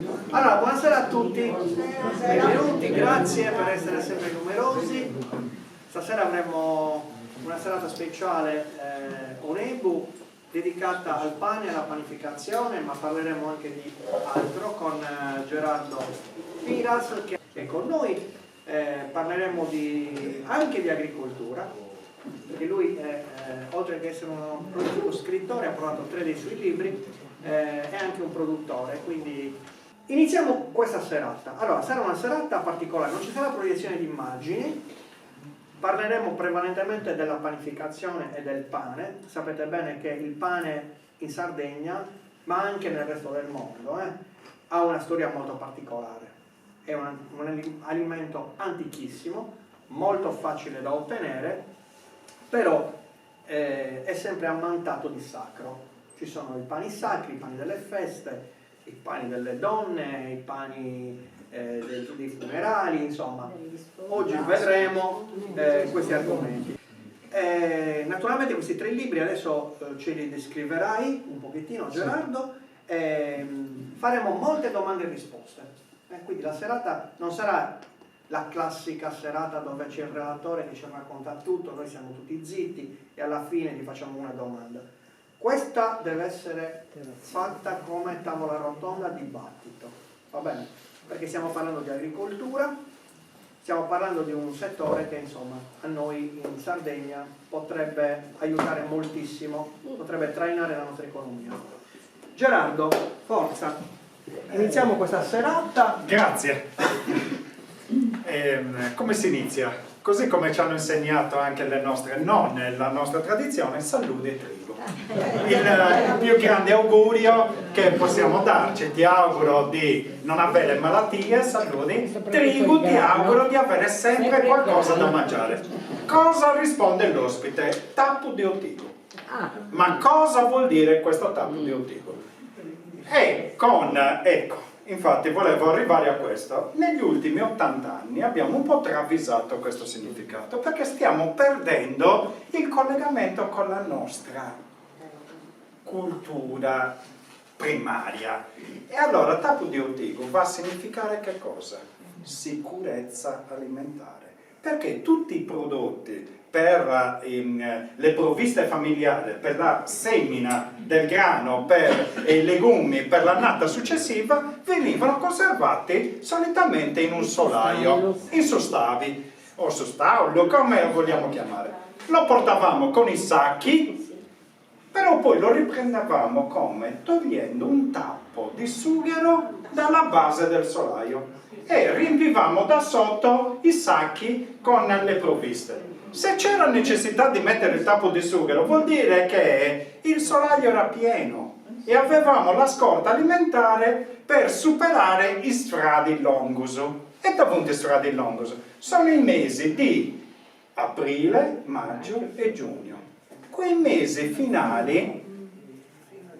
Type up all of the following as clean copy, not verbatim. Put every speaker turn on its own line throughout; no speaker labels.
Allora, buonasera a tutti, benvenuti, grazie per essere sempre numerosi. Stasera avremo una serata speciale Onebu dedicata al pane e alla panificazione, ma parleremo anche di altro con Gerardo Piras che è con noi. Parleremo anche di agricoltura, perché lui oltre che essere un prolifico scrittore, ha provato 3 dei suoi libri, è anche un produttore, quindi iniziamo questa serata. Allora, sarà una serata particolare, non ci sarà proiezione di immagini, parleremo prevalentemente della panificazione e del pane. Sapete bene che il pane in Sardegna, ma anche nel resto del mondo, ha una storia molto particolare. È un alimento antichissimo, molto facile da ottenere, però è sempre ammantato di sacro. Ci sono i pani sacri, i pani delle feste, i pani delle donne, i pani dei funerali, insomma. Oggi vedremo questi argomenti. Naturalmente questi 3 libri adesso ce li descriverai un pochettino, Gerardo. Faremo molte domande e risposte. Quindi la serata non sarà la classica serata dove c'è il relatore che ci racconta tutto, noi siamo tutti zitti e alla fine gli facciamo una domanda. Questa deve essere fatta come tavola rotonda, dibattito, va bene? Perché stiamo parlando di agricoltura, stiamo parlando di un settore che insomma a noi in Sardegna potrebbe aiutare moltissimo, potrebbe trainare la nostra economia. Gerardo, forza, iniziamo questa serata.
Grazie. Come si inizia? Così come ci hanno insegnato anche le nostre nonne, la nostra tradizione, saluto e trigo. Il più grande augurio che possiamo darci, ti auguro di non avere malattie, saluti, trigo, ti auguro di avere sempre qualcosa da mangiare. Cosa risponde l'ospite? Tappo di ottico. Ma cosa vuol dire questo tappo di ottico? Ecco, infatti volevo arrivare a questo. Negli ultimi 80 anni abbiamo un po' travisato questo significato, perché stiamo perdendo il collegamento con la nostra cultura primaria. E allora tappo di ottico va a significare che cosa? Sicurezza alimentare. Perché tutti i prodotti per le provviste familiari, per la semina del grano, per i legumi, per l'annata successiva, venivano conservati solitamente in un solaio, in sostavi, o sostallo, come lo vogliamo chiamare. Lo portavamo con i sacchi, però poi lo riprendevamo come? Togliendo un tappo di sughero dalla base del solaio e riempivamo da sotto i sacchi con le provviste. Se c'era necessità di mettere il tappo di sughero, vuol dire che il solaio era pieno e avevamo la scorta alimentare per superare i stradi longuso. E appunto i stradi longuso sono i mesi di aprile, maggio e giugno. Quei mesi finali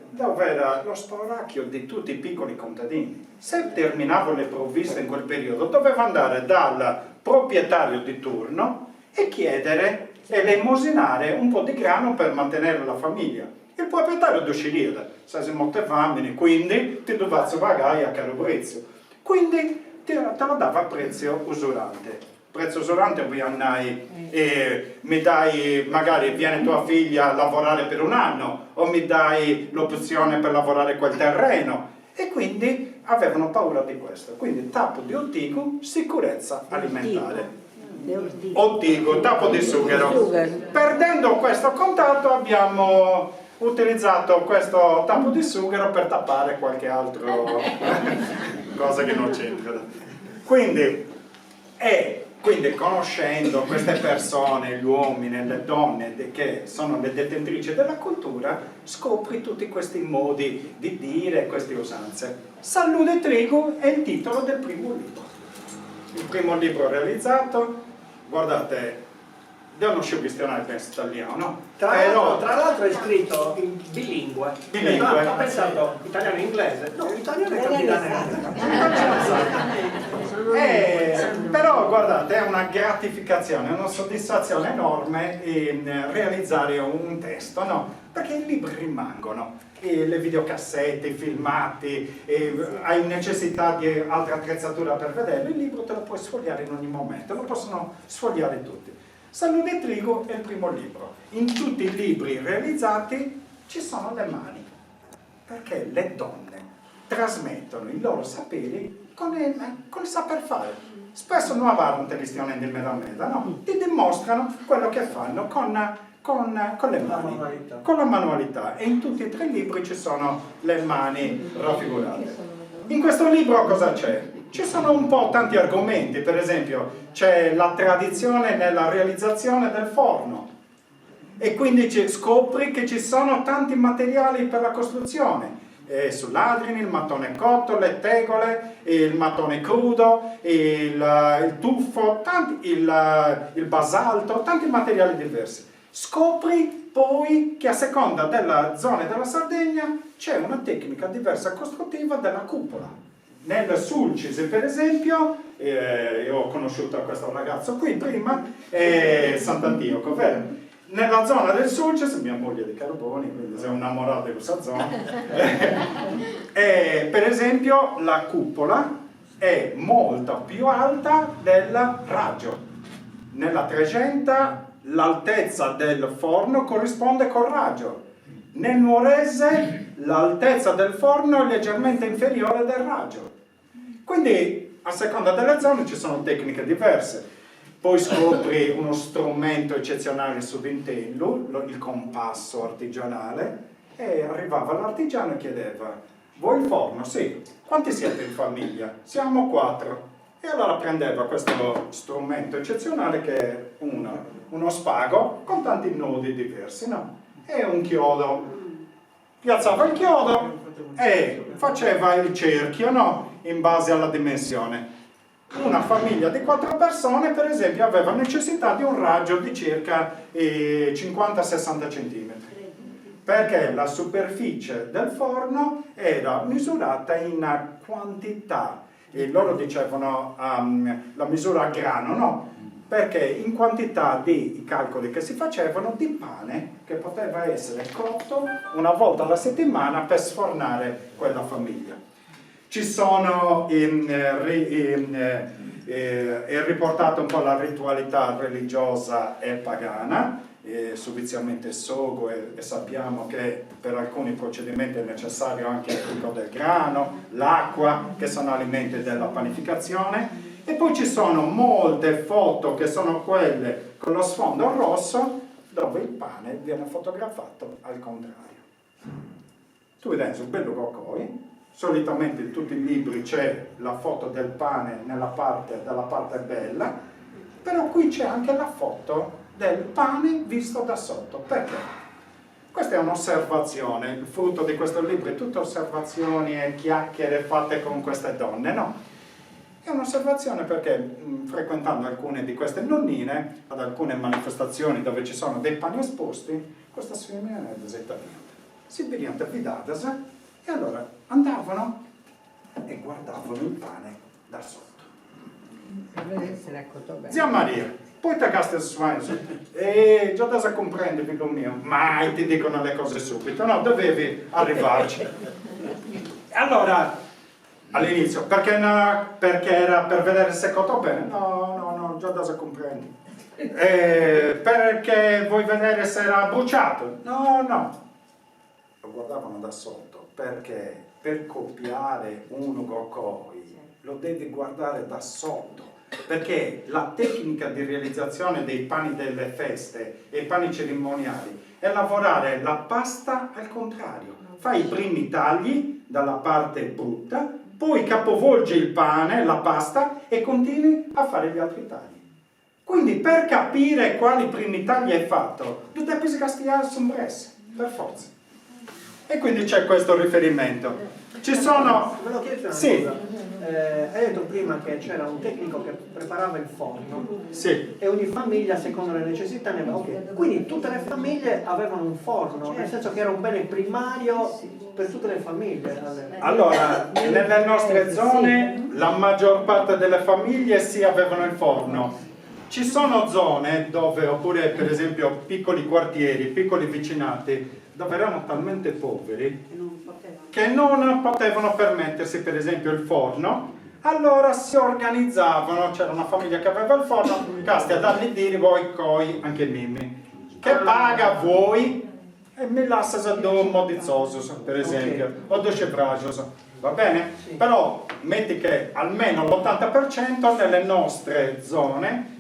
dove era lo spauracchio di tutti i piccoli contadini. Se terminavo le provviste in quel periodo, dovevo andare dal proprietario di turno e chiedere, elemosinare un po' di grano per mantenere la famiglia. Il proprietario di uscire, se si molte femmine, quindi ti doveva pagare a caro prezzo. Quindi te lo dava a prezzo usurante. Prezzo usurante poi andai e mi dai, magari viene tua figlia a lavorare per un anno o mi dai l'opzione per lavorare quel terreno. E quindi avevano paura di questo. Quindi tappo di ottico, sicurezza alimentare. Ottico, tappo di sughero. Perdendo questo contatto abbiamo utilizzato questo tappo di sughero per tappare qualche altro cosa che non c'entra. Quindi conoscendo queste persone, gli uomini e le donne che sono le detentrici della cultura, scopri tutti questi modi di dire, queste usanze. Saluto e trigo è il titolo del primo libro. Il primo libro realizzato, guardate, da uno sciubistionale penso italiano.
Tra l'altro è scritto in bilingue. Ha pensato italiano e inglese. No, italiano e capitano.
Però guardate, è una gratificazione, una soddisfazione enorme realizzare un testo, no? Perché i libri rimangono, e le videocassette, i filmati, hai necessità di altra attrezzatura per vederlo, il libro te lo puoi sfogliare in ogni momento, lo possono sfogliare tutti. Salute e Trigo è il primo libro. In tutti i libri realizzati ci sono le mani, perché le donne trasmettono i loro saperi con il saper fare. Spesso non avevano televisione di meda, no? Ti dimostrano quello che fanno con le mani, con la manualità. E in tutti e 3 i libri ci sono le mani raffigurate. In questo libro cosa c'è? Ci sono un po' tanti argomenti, per esempio c'è la tradizione nella realizzazione del forno e quindi scopri che ci sono tanti materiali per la costruzione. Sull'adrino, il mattone cotto, le tegole, il mattone crudo, il tuffo, il basalto, tanti materiali diversi. Scopri poi che a seconda della zona della Sardegna c'è una tecnica diversa costruttiva della cupola. Nel Sulcis, per esempio, io ho conosciuto questo ragazzo qui prima, Sant'Antioco, vero? Nella zona del Sulcis, mia moglie di Carboni, quindi sei innamorato di questa zona, per esempio la cupola è molto più alta del raggio. Nella 300 l'altezza del forno corrisponde col raggio. Nel Nuorese l'altezza del forno è leggermente inferiore del raggio. Quindi a seconda delle zone ci sono tecniche diverse. Poi scopri uno strumento eccezionale su Vintello, il compasso artigianale, e arrivava l'artigiano e chiedeva: vuoi il forno? Sì. Quanti siete in famiglia? Siamo 4. E allora prendeva questo strumento eccezionale che è uno spago con tanti nodi diversi, no? E un chiodo. Piazzava il chiodo e faceva il cerchio, no? In base alla dimensione. Una famiglia di 4 persone, per esempio, aveva necessità di un raggio di circa 50-60 cm, perché la superficie del forno era misurata in quantità, e loro dicevano la misura a grano, no? Perché in quantità di calcoli che si facevano di pane che poteva essere cotto una volta alla settimana per sfornare quella famiglia. Ci sono è riportata un po' la ritualità religiosa e pagana, subizialmente sogo, e sappiamo che per alcuni procedimenti è necessario anche il ciclo del grano, l'acqua, che sono alimenti della panificazione, e poi ci sono molte foto che sono quelle con lo sfondo rosso dove il pane viene fotografato al contrario. Tu vedi su bello coccoi. Solitamente in tutti i libri c'è la foto del pane dalla parte bella, però qui c'è anche la foto del pane visto da sotto. Perché? Questa è un'osservazione, il frutto di questo libro è tutte osservazioni e chiacchiere fatte con queste donne, no? È un'osservazione perché frequentando alcune di queste nonnine, ad alcune manifestazioni dove ci sono dei pani esposti, questa femmina è si veniva fidata. E allora andavano e guardavano il pane da sotto. Zia Maria, poi tagaste e già da comprende, figlio mio, mai ti dicono le cose subito, no, dovevi arrivarci. Allora, all'inizio, perché era per vedere se cotto bene? No, già da comprende. Perché vuoi vedere se era bruciato? No. Lo guardavano da sotto. Perché per copiare un gokoi lo devi guardare da sotto, perché la tecnica di realizzazione dei pani delle feste e i pani cerimoniali è lavorare la pasta al contrario. Fai i primi tagli dalla parte brutta, poi capovolgi il pane, la pasta, e continui a fare gli altri tagli. Quindi per capire quali primi tagli hai fatto, tu devi scastiare sombresse, per forza. E quindi c'è questo riferimento. Ci sono...
Volevo chiederti una cosa. Hai detto prima che c'era un tecnico che preparava il forno.
Sì.
E ogni famiglia, secondo le necessità, ne aveva. Okay. Quindi tutte le famiglie avevano un forno, nel senso che era un bene primario per tutte le famiglie.
Allora, nelle nostre zone la maggior parte delle famiglie sì avevano il forno. Ci sono zone dove, oppure per esempio piccoli quartieri, piccoli vicinati, dove erano talmente poveri che non potevano permettersi per esempio il forno, allora si organizzavano, c'era una famiglia che aveva il forno, casti a dargli dire voi coi anche mimi, che paga voi e mi lascia a un modizzoso per esempio, o due cebragios, va bene? Però metti che almeno l'80% nelle nostre zone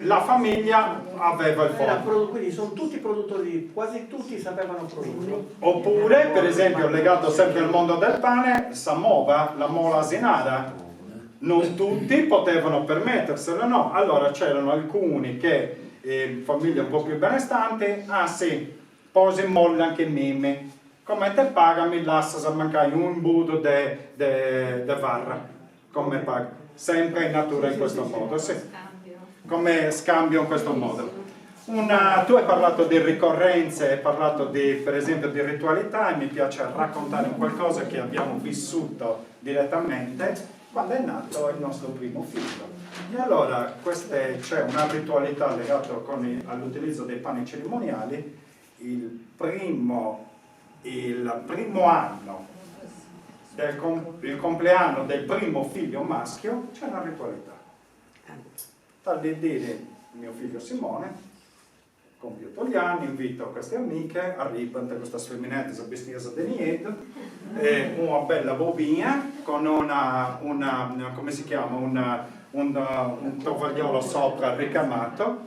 la famiglia aveva il forno.
Quindi sono tutti produttori, quasi tutti sapevano produrre.
Oppure, per esempio, legato sempre al mondo del pane, Samova, la mola asinara. Non tutti potevano permetterselo, no? Allora c'erano alcuni che, famiglie un po' più benestanti, ah sì, posi in molle anche mimi. Come te pagami, lascia a mancare un budo de varra. Come paga? Sempre in natura in questo modo, sì. Come scambio in questo modo. Tu hai parlato di ricorrenze, hai parlato per esempio di ritualità, e mi piace raccontare un qualcosa che abbiamo vissuto direttamente quando è nato il nostro primo figlio. E allora c'è una ritualità legata all'utilizzo dei pani cerimoniali. Il primo anno il compleanno del primo figlio maschio c'è una ritualità. Tal di dire, mio figlio Simone, compiuto gli anni, invito queste amiche, arrivano questa femminetta vestita di niente, una bella bobina con come si chiama, un tovagliolo sopra ricamato,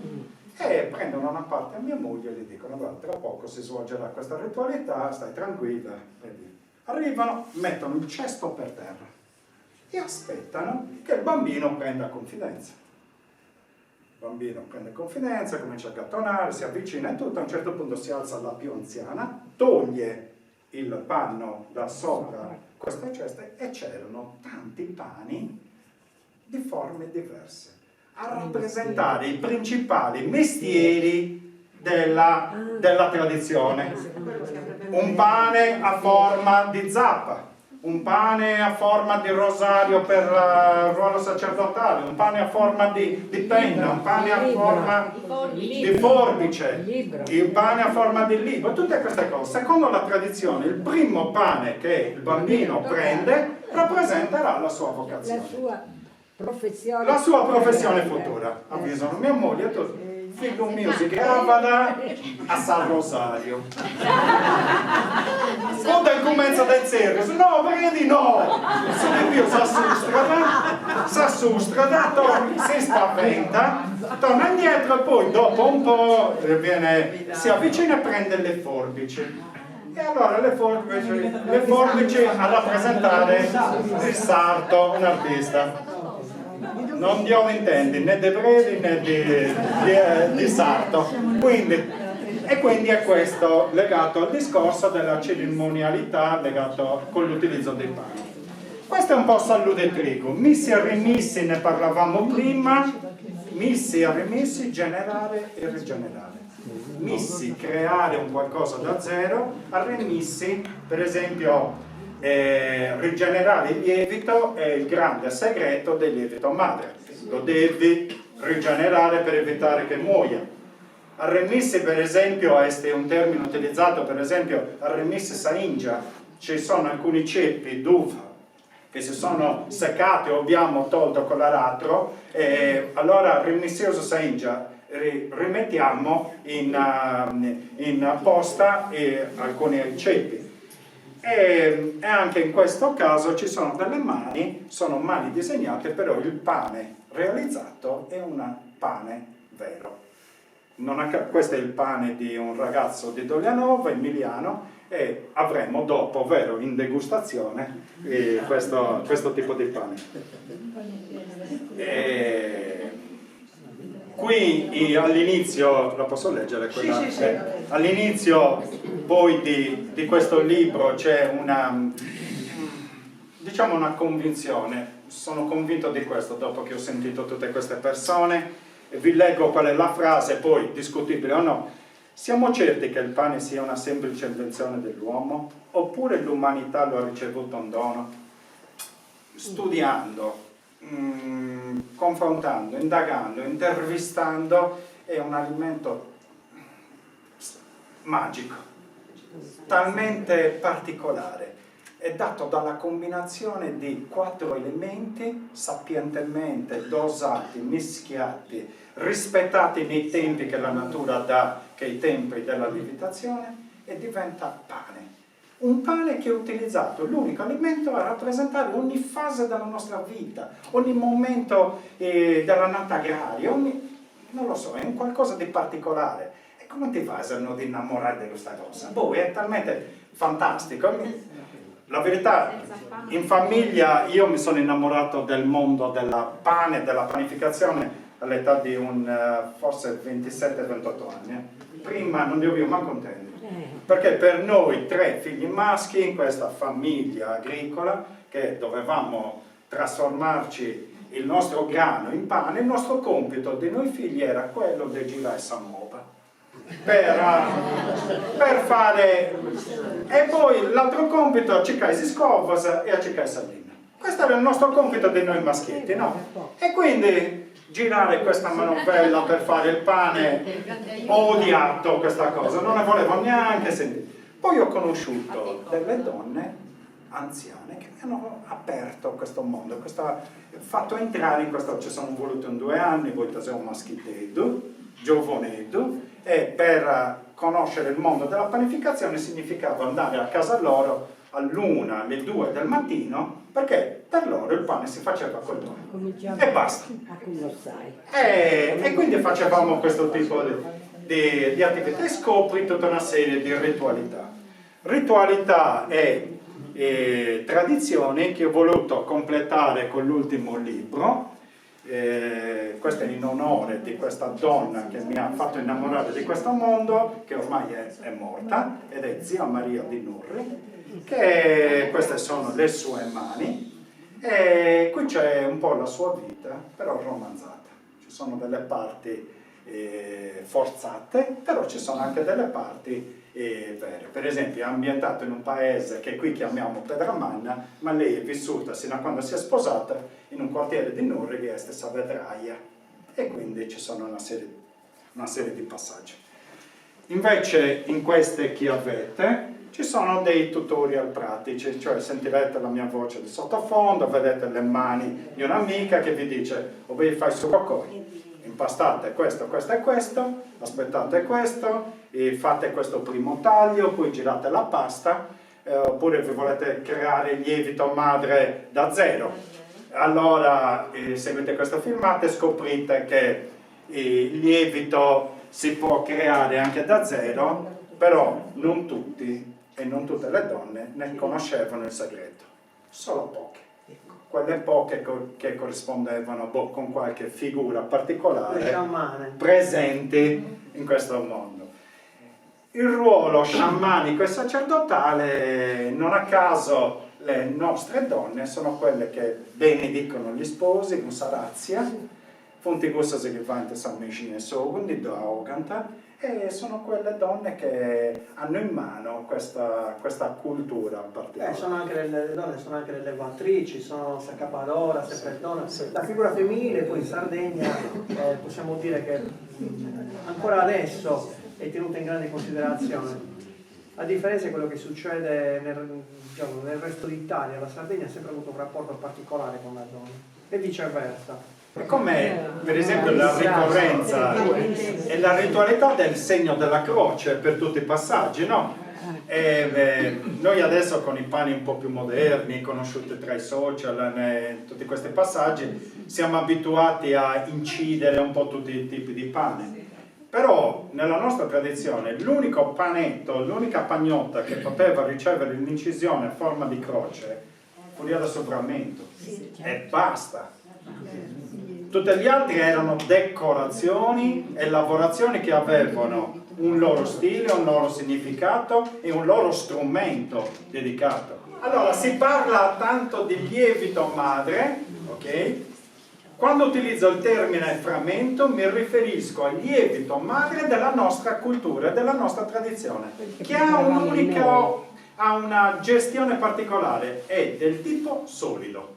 e prendono una parte a mia moglie e gli dicono: guarda, tra poco si svolgerà questa ritualità, stai tranquilla. Arrivano, mettono il cesto per terra e aspettano che il bambino prenda confidenza. Il bambino prende confidenza, comincia a gattonare, si avvicina e tutto. A un certo punto si alza la più anziana, toglie il panno da sopra queste ceste e c'erano tanti pani di forme diverse a rappresentare i principali mestieri della tradizione. Un pane a forma di zappa, un pane a forma di rosario per il ruolo sacerdotale, un pane a forma di penna, un pane a forma di forbice, il pane a forma di libro, tutte queste cose. Secondo la tradizione, il primo pane che il bambino prende rappresenterà la sua vocazione. La sua professione futura. Avvisano mia moglie, figlio mio si grava a San Rosario. Conta il commenzo del serio. No, vedi no! Sono più s'assustrada, si spaventa, torna indietro e poi dopo un po' si avvicina e prende le forbici. E allora le forbici a rappresentare il sarto, un artista. Non Dio intendi né di Bredi né di Sarto. Quindi è questo legato al discorso della cerimonialità legato con l'utilizzo dei pani. Questo è un po' salude e trigo. Missi e rimissi ne parlavamo prima. Missi e rimissi, generare e rigenerare. Missi, creare un qualcosa da zero. A rimissi, per esempio, rigenerare il lievito è il grande segreto del lievito madre. Lo devi rigenerare per evitare che muoia. Arremissi, per esempio, è un termine utilizzato, per esempio, arremissi saingia. Ci sono alcuni ceppi d'uva che si sono seccati o abbiamo tolto con l'aratro, e allora arremissioso saingia rimettiamo in posta alcuni ceppi. E anche in questo caso ci sono delle mani, sono mani disegnate, però il pane realizzato è un pane vero. Questo è il pane di un ragazzo di Doglianova, emiliano, e avremo dopo, vero, in degustazione questo tipo di pane. Qui all'inizio, la posso leggere? Quella? Sì. All'inizio poi di questo libro c'è una convinzione. Sono convinto di questo dopo che ho sentito tutte queste persone. Vi leggo qual è la frase, poi discutibile o no. Siamo certi che il pane sia una semplice invenzione dell'uomo, oppure l'umanità lo ha ricevuto un dono? studiando, confrontando, indagando, intervistando, è un alimento magico, talmente particolare. È dato dalla combinazione di 4 elementi sapientemente dosati, mischiati, rispettati nei tempi che la natura dà, che i tempi della lievitazione, e diventa pane. Un pane che è utilizzato, l'unico alimento a rappresentare ogni fase della nostra vita, ogni momento della nata agraria, non lo so, è un qualcosa di particolare. E come ti fai a non innamorare di questa cosa? Boh, è talmente fantastico. La verità, in famiglia io mi sono innamorato del mondo della pane, della panificazione all'età di forse 27-28 anni. Prima non li avevo mai contenti, perché per noi 3 figli maschi in questa famiglia agricola, che dovevamo trasformarci il nostro grano in pane, il nostro compito di noi figli era quello di girare Samoa per fare, e poi l'altro compito a cercare si scovasa e a cercare sardina. Questo era il nostro compito di noi maschietti, no? E quindi girare questa manovella per fare il pane, ho odiato questa cosa, non ne volevo neanche sentire. Poi ho conosciuto delle donne anziane che mi hanno aperto questo mondo, fatto entrare in questo. Ci sono voluti 2 anni, poi siamo maschietti, giovanedo, e per conoscere il mondo della panificazione significava andare a casa loro all'1, alle 2 del mattino, perché per loro il pane si faceva con loro e basta. E quindi facevamo questo tipo di attività e scopri tutta una serie di ritualità e tradizioni che ho voluto completare con l'ultimo libro. Questo è in onore di questa donna che mi ha fatto innamorare di questo mondo, che ormai è morta, ed è zia Maria di Nurri, che queste sono le sue mani, e qui c'è un po' la sua vita, però romanzata. Ci sono delle parti forzate, però ci sono anche delle parti vere. Per esempio è ambientato in un paese che qui chiamiamo Pedramanna, ma lei è vissuta sino a quando si è sposata in un quartiere di Nurri che è stessa Vedraia, e quindi ci sono una serie di passaggi. Invece in queste che avete ci sono dei tutorial pratici, cioè sentirete la mia voce di sottofondo, vedete le mani di un'amica che vi dice: voi fai su qualcosa, impastate questo, questo e questo, aspettate questo, e fate questo primo taglio, poi girate la pasta, oppure vi volete creare il lievito madre da zero. Allora seguite questo filmato e scoprite che il lievito si può creare anche da zero, però non tutti e non tutte le donne ne conoscevano il segreto, solo poche. Quelle poche che corrispondevano con qualche figura particolare presenti in questo mondo. Il ruolo sciamanico e sacerdotale, non a caso le nostre donne sono quelle che benedicono gli sposi con sarazia, fonti queste che vanno a mecine quindi da oganta, e sono quelle donne che hanno in mano questa cultura particolare.
Le donne sono anche le levatrici, sono saccapadora, seppeltona. La figura femminile poi in Sardegna possiamo dire che ancora adesso è tenuta in grande considerazione. A differenza di quello che succede nel resto d'Italia, la Sardegna ha sempre avuto un rapporto particolare con la donna e viceversa.
È come per esempio la ricorrenza e la ritualità del segno della croce per tutti i passaggi, no? Noi adesso con i pani un po' più moderni, conosciuti tra i social, tutti questi passaggi, siamo abituati a incidere un po' tutti i tipi di pane. Però nella nostra tradizione l'unico panetto, l'unica pagnotta che poteva ricevere l'incisione a forma di croce fu lì da sovramento e basta. Tutti gli altri erano decorazioni e lavorazioni che avevano un loro stile, un loro significato e un loro strumento dedicato. Allora si parla tanto di lievito madre, ok? Quando utilizzo il termine frammento mi riferisco al lievito madre della nostra cultura, della nostra tradizione, che ha una gestione particolare, è del tipo solido.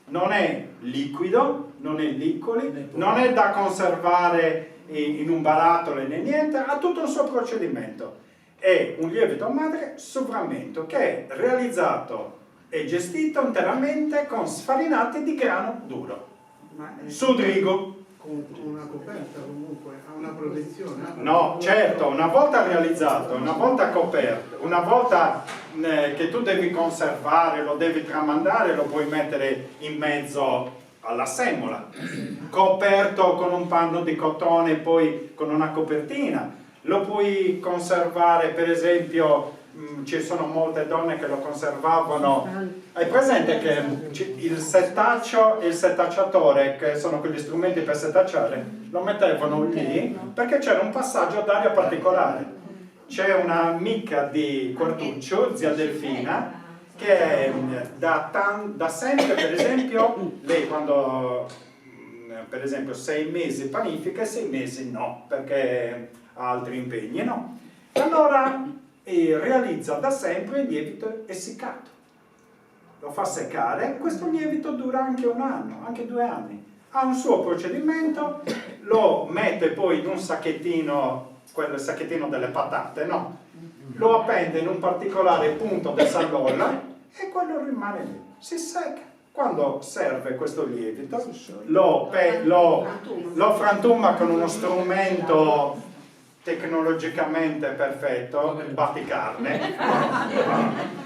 non è liquido, non è liquidi, non è da conservare in un barattolo né niente, ha tutto il suo procedimento. È un lievito madre su frammento che è realizzato e gestito interamente con sfarinati di grano duro. Sudrigo.
Con una coperta comunque, ha una protezione?
No, certo, una volta realizzato, una volta coperto, una volta che tu devi conservare, lo devi tramandare, lo puoi mettere in mezzo alla semola, coperto con un panno di cotone, poi con una copertina, lo puoi conservare, per esempio, ci sono molte donne che lo conservavano. Hai presente che il setaccio e il setacciatore, che sono quegli strumenti per setacciare, lo mettevano lì perché c'era un passaggio d'aria particolare. C'è un'amica di Quartuccio, zia Delfina, che da sempre, per esempio, lei quando, per esempio, 6 mesi panifica e 6 mesi no, perché ha altri impegni, no? E allora realizza da sempre il lievito essiccato. Lo fa seccare, questo lievito dura anche 1 anno, anche 2 anni. Ha un suo procedimento, lo mette poi in un sacchettino, quel sacchettino delle patate, no? Lo appende in un particolare punto del sallolla e quello rimane lì, si secca. Quando serve questo lievito lo frantuma con uno strumento tecnologicamente perfetto, il batticarne,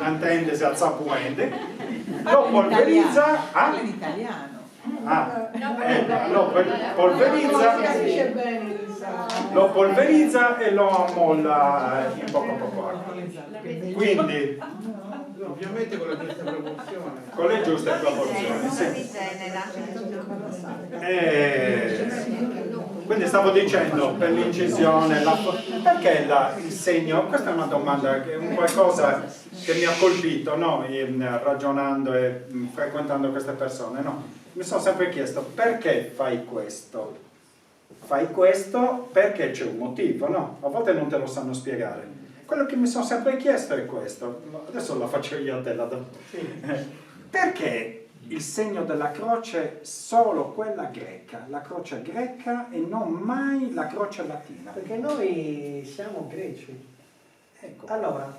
intendesi al sapuende, lo polverizza, lo polverizza e lo ammolla in poco acqua. Quindi
ovviamente con la giusta proporzione.
Con le giuste proporzioni, sì. Quindi stavo dicendo per l'incisione, perché il segno? Questa è una domanda, è un qualcosa che mi ha colpito, no? Ragionando e frequentando queste persone, no? Mi sono sempre chiesto perché fai questo? Fai questo perché c'è un motivo, no? A volte non te lo sanno spiegare. Quello che mi sono sempre chiesto è questo, adesso la faccio io a te la domanda. Perché il segno della croce solo quella greca, la croce greca e non mai la croce latina?
Perché noi siamo greci.
Ecco.
Allora,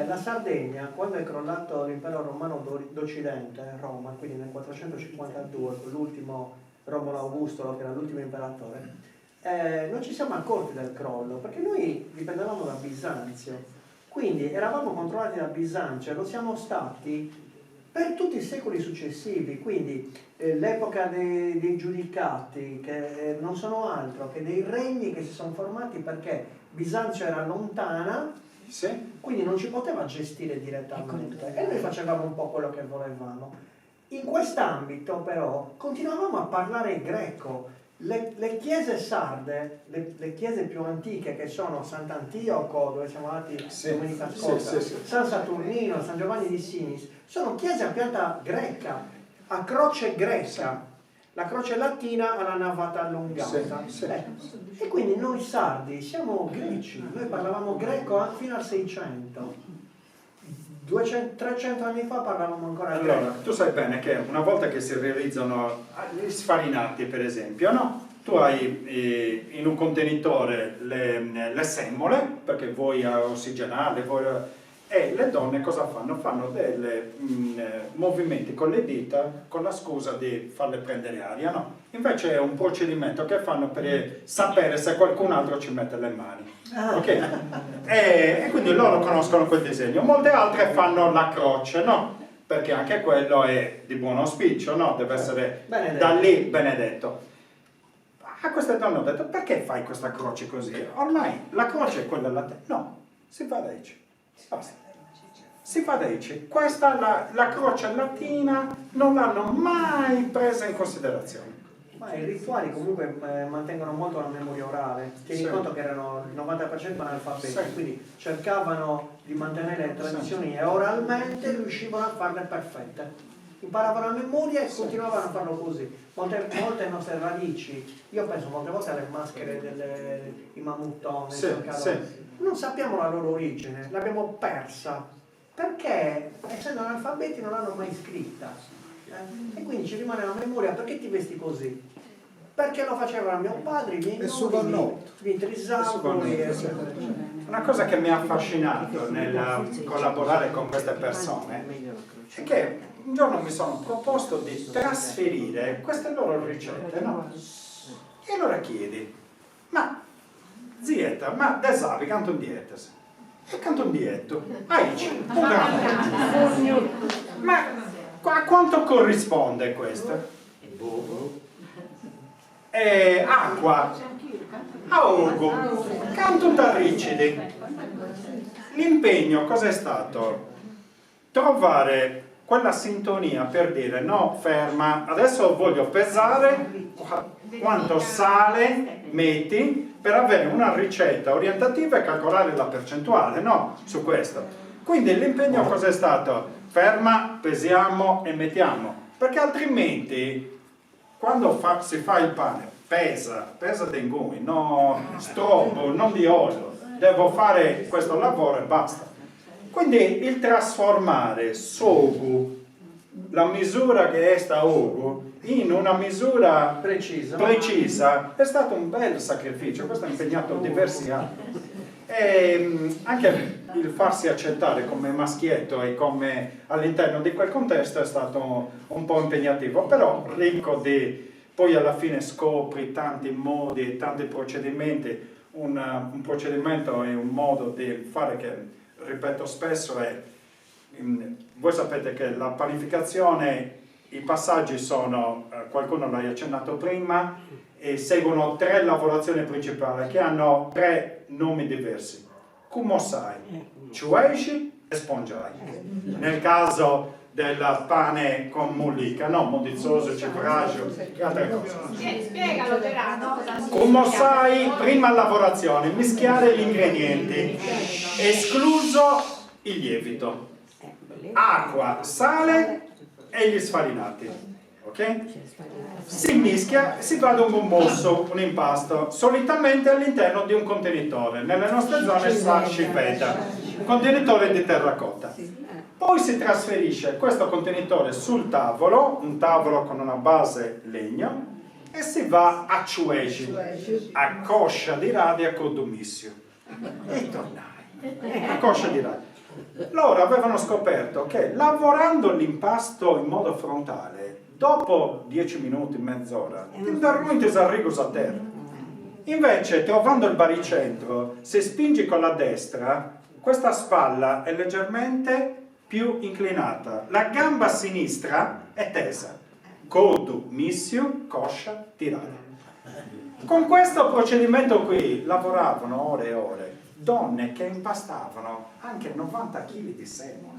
la Sardegna, quando è crollato l'impero romano d'Occidente, Roma, quindi nel 452, l'ultimo Romolo Augusto, che era l'ultimo imperatore, non ci siamo accorti del crollo, perché noi dipendevamo da Bisanzio, quindi eravamo controllati da Bisanzio e lo siamo stati per tutti i secoli successivi, quindi l'epoca dei giudicati, che non sono altro che dei regni che si sono formati perché Bisanzio era lontana,
sì,
quindi non ci poteva gestire direttamente e noi facevamo un po' quello che volevamo. In quest'ambito però continuavamo a parlare greco. Le chiese sarde, le chiese più antiche, che sono Sant'Antioco, dove siamo andati domenica scorsa, San Saturnino, San Giovanni di Sinis, sono chiese a pianta greca, a croce greca. La croce latina ha la navata allungata. E quindi noi sardi siamo greci, noi parlavamo greco fino al 600. 300 anni fa parlavamo ancora greco.
Allora, tu sai bene che una volta che si realizzano gli sfarinati, per esempio, no? Tu hai in un contenitore le semmole, perché vuoi ossigenarle, e le donne cosa fanno? Fanno dei movimenti con le dita con la scusa di farle prendere aria, no? Invece è un procedimento che fanno per sapere se qualcun altro ci mette le mani. Ok? E quindi loro conoscono quel disegno. Molte altre fanno la croce, no? Perché anche quello è di buon auspicio, no? Deve essere da lì benedetto. A queste donne ho detto: perché fai questa croce così? Ormai la croce è quella latina. No, si fa deci. Basta. Si fa deci. Questa, la croce latina, non l'hanno mai presa in considerazione.
Ma i rituali comunque mantengono molto la memoria orale. Tieni conto che erano il 90% analfabeti, quindi cercavano di mantenere le tradizioni e oralmente riuscivano a farle perfette. Imparavano a memoria e continuavano a farlo così. Molte nostre radici, io penso molte volte alle maschere dei mamuttoni, non sappiamo la loro origine, l'abbiamo persa, perché essendo analfabeti non l'hanno mai scritta. E quindi ci rimane la memoria: perché ti vesti così? Perché lo facevano mio padre, i miei nonni, Dmitri Zappoli, eccetera, eccetera.
Una cosa che mi ha affascinato nel collaborare con queste persone è che un giorno mi sono proposto di trasferire queste loro ricette, no? E allora chiedi, ma zieta, ma da sabe canto un dietas? E canto un dietto? Aici, un grammo. Ma a quanto corrisponde questo? Acqua, augo, canto tarricidi. L'impegno cos'è stato? Trovare quella sintonia per dire no, ferma, adesso voglio pesare quanto sale metti per avere una ricetta orientativa e calcolare la percentuale, no? Su questo. Quindi l'impegno cos'è stato? Ferma, pesiamo e mettiamo, perché altrimenti quando si fa il pane, pesa dei gumi, no strobo, non di olio, devo fare questo lavoro e basta. Quindi il trasformare sogu, la misura che è sta ogu, in una misura precisa è stato un bel sacrificio. Questo ha impegnato diversi anni. E anche il farsi accettare come maschietto e come all'interno di quel contesto è stato un po' impegnativo, però ricco di... Poi alla fine scopri tanti modi, tanti procedimenti, un procedimento e un modo di fare che, ripeto spesso, è... Voi sapete che la panificazione, i passaggi sono, qualcuno l'ha accennato prima, e seguono 3 lavorazioni principali che hanno 3 nomi diversi: kumosai, chueishi e spongiai. Nel caso del pane con mollica, no, mondizzoso, cefragio e altre cose.
Spiegalo Gerardo.
Kumosai, prima lavorazione, mischiare gli ingredienti, escluso il lievito, acqua, sale e gli sfarinati. Ok? Si mischia e si va ad un gommoso, un impasto, solitamente all'interno di un contenitore. Nelle nostre zone sa scipeta, un contenitore di terracotta. Poi si trasferisce questo contenitore sul tavolo, un tavolo con una base legno, e si va a chueji, a coscia di radia con domissio. E tornai. A coscia di radia. Loro avevano scoperto che lavorando l'impasto in modo frontale, dopo 10 minuti, mezz'ora, ti arrigo a terra. Invece, trovando il baricentro, se spingi con la destra, questa spalla è leggermente più inclinata. La gamba sinistra è tesa. Codo, missio, coscia, tirata. Con questo procedimento qui lavoravano ore e ore donne che impastavano anche 90 kg di semo.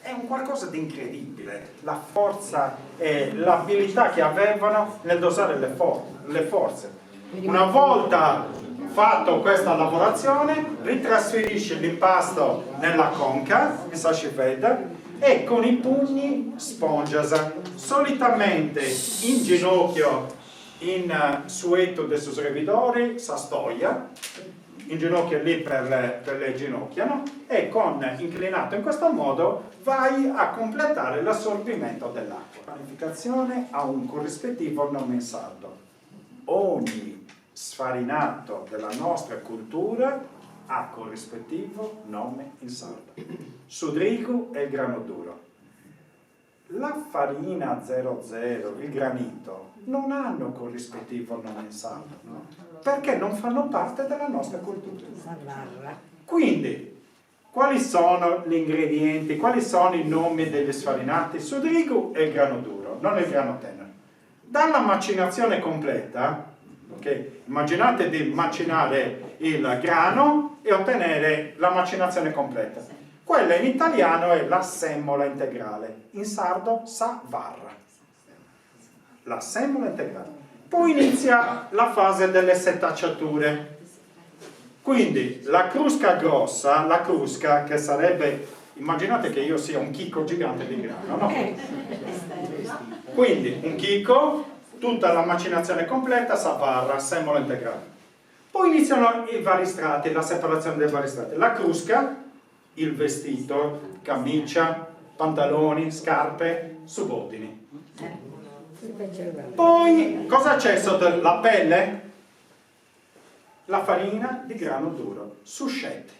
È un qualcosa di incredibile, la forza e l'abilità che avevano nel dosare le forze. Una volta fatto questa lavorazione, ritrasferisce l'impasto nella conca, in sashifeda, e con i pugni spongiasa, solitamente in ginocchio, in sueto dei sus revidori, sastoia, in ginocchio lì per le ginocchia, no? E inclinato in questo modo vai a completare l'assorbimento dell'acqua. La panificazione ha un corrispettivo nome in sardo. Ogni sfarinato della nostra cultura ha corrispettivo nome in sardo. Sudrigo è il grano duro. La farina 00, il granito, non hanno corrispettivo nome in sardo, no? Perché non fanno parte della nostra cultura. Quindi, quali sono gli ingredienti, quali sono i nomi degli sfarinati? Sudrigo è il grano duro, non il grano tenero. Dalla macinazione completa, okay, immaginate di macinare il grano e ottenere la macinazione completa. Quella in italiano è la semola integrale, in sardo sa varra. La semola integrale. Poi inizia la fase delle setacciature. Quindi la crusca grossa, la crusca che sarebbe, immaginate che io sia un chicco gigante di grano, no? Quindi un chicco, tutta la macinazione completa, sa varra, semola integrale. Poi iniziano i vari strati, la separazione dei vari strati. La crusca, il vestito, camicia, pantaloni, scarpe, subordini. Poi cosa c'è sotto la pelle? La farina di grano duro, suscette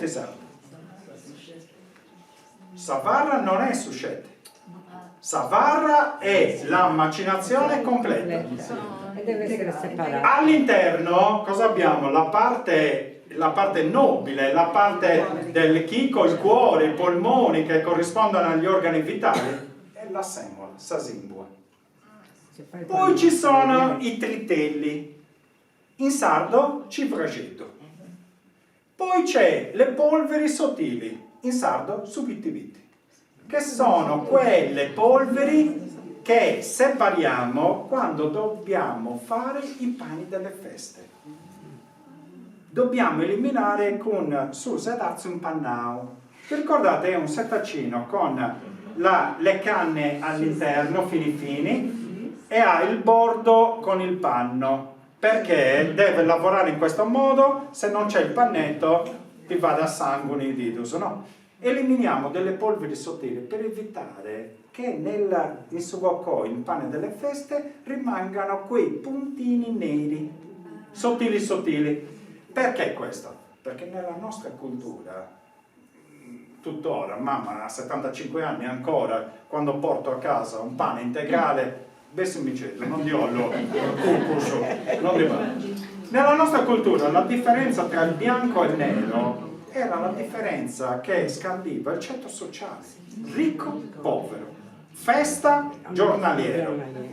sardo. Savarra non è suscette. Savarra è la macinazione completa.
E deve essere separato.
All'interno cosa abbiamo? La parte nobile, la parte del chico, il cuore, i polmoni che corrispondono agli organi vitali e la semola, sasimbua. Poi ci sono i tritelli, in sardo cifrageto. Poi c'è le polveri sottili, in sardo subitiviti, che sono quelle polveri che separiamo quando dobbiamo fare i pani delle feste. Dobbiamo eliminare con un pannao. Vi ricordate? È un settacino con le canne all'interno, fini, e ha il bordo con il panno, perché deve lavorare in questo modo. Se non c'è il pannetto ti va da sangue in didus, no? Eliminiamo delle polveri sottili per evitare che in sugoco, il pane delle feste, rimangano quei puntini neri, sottili. Perché questo? Perché nella nostra cultura, tuttora, mamma ha 75 anni ancora, quando porto a casa un pane integrale, besimiceto, non di olio, non di male. Nella nostra cultura la differenza tra il bianco e il nero era la differenza che scandiva il ceto sociale, ricco, povero, festa, giornaliero.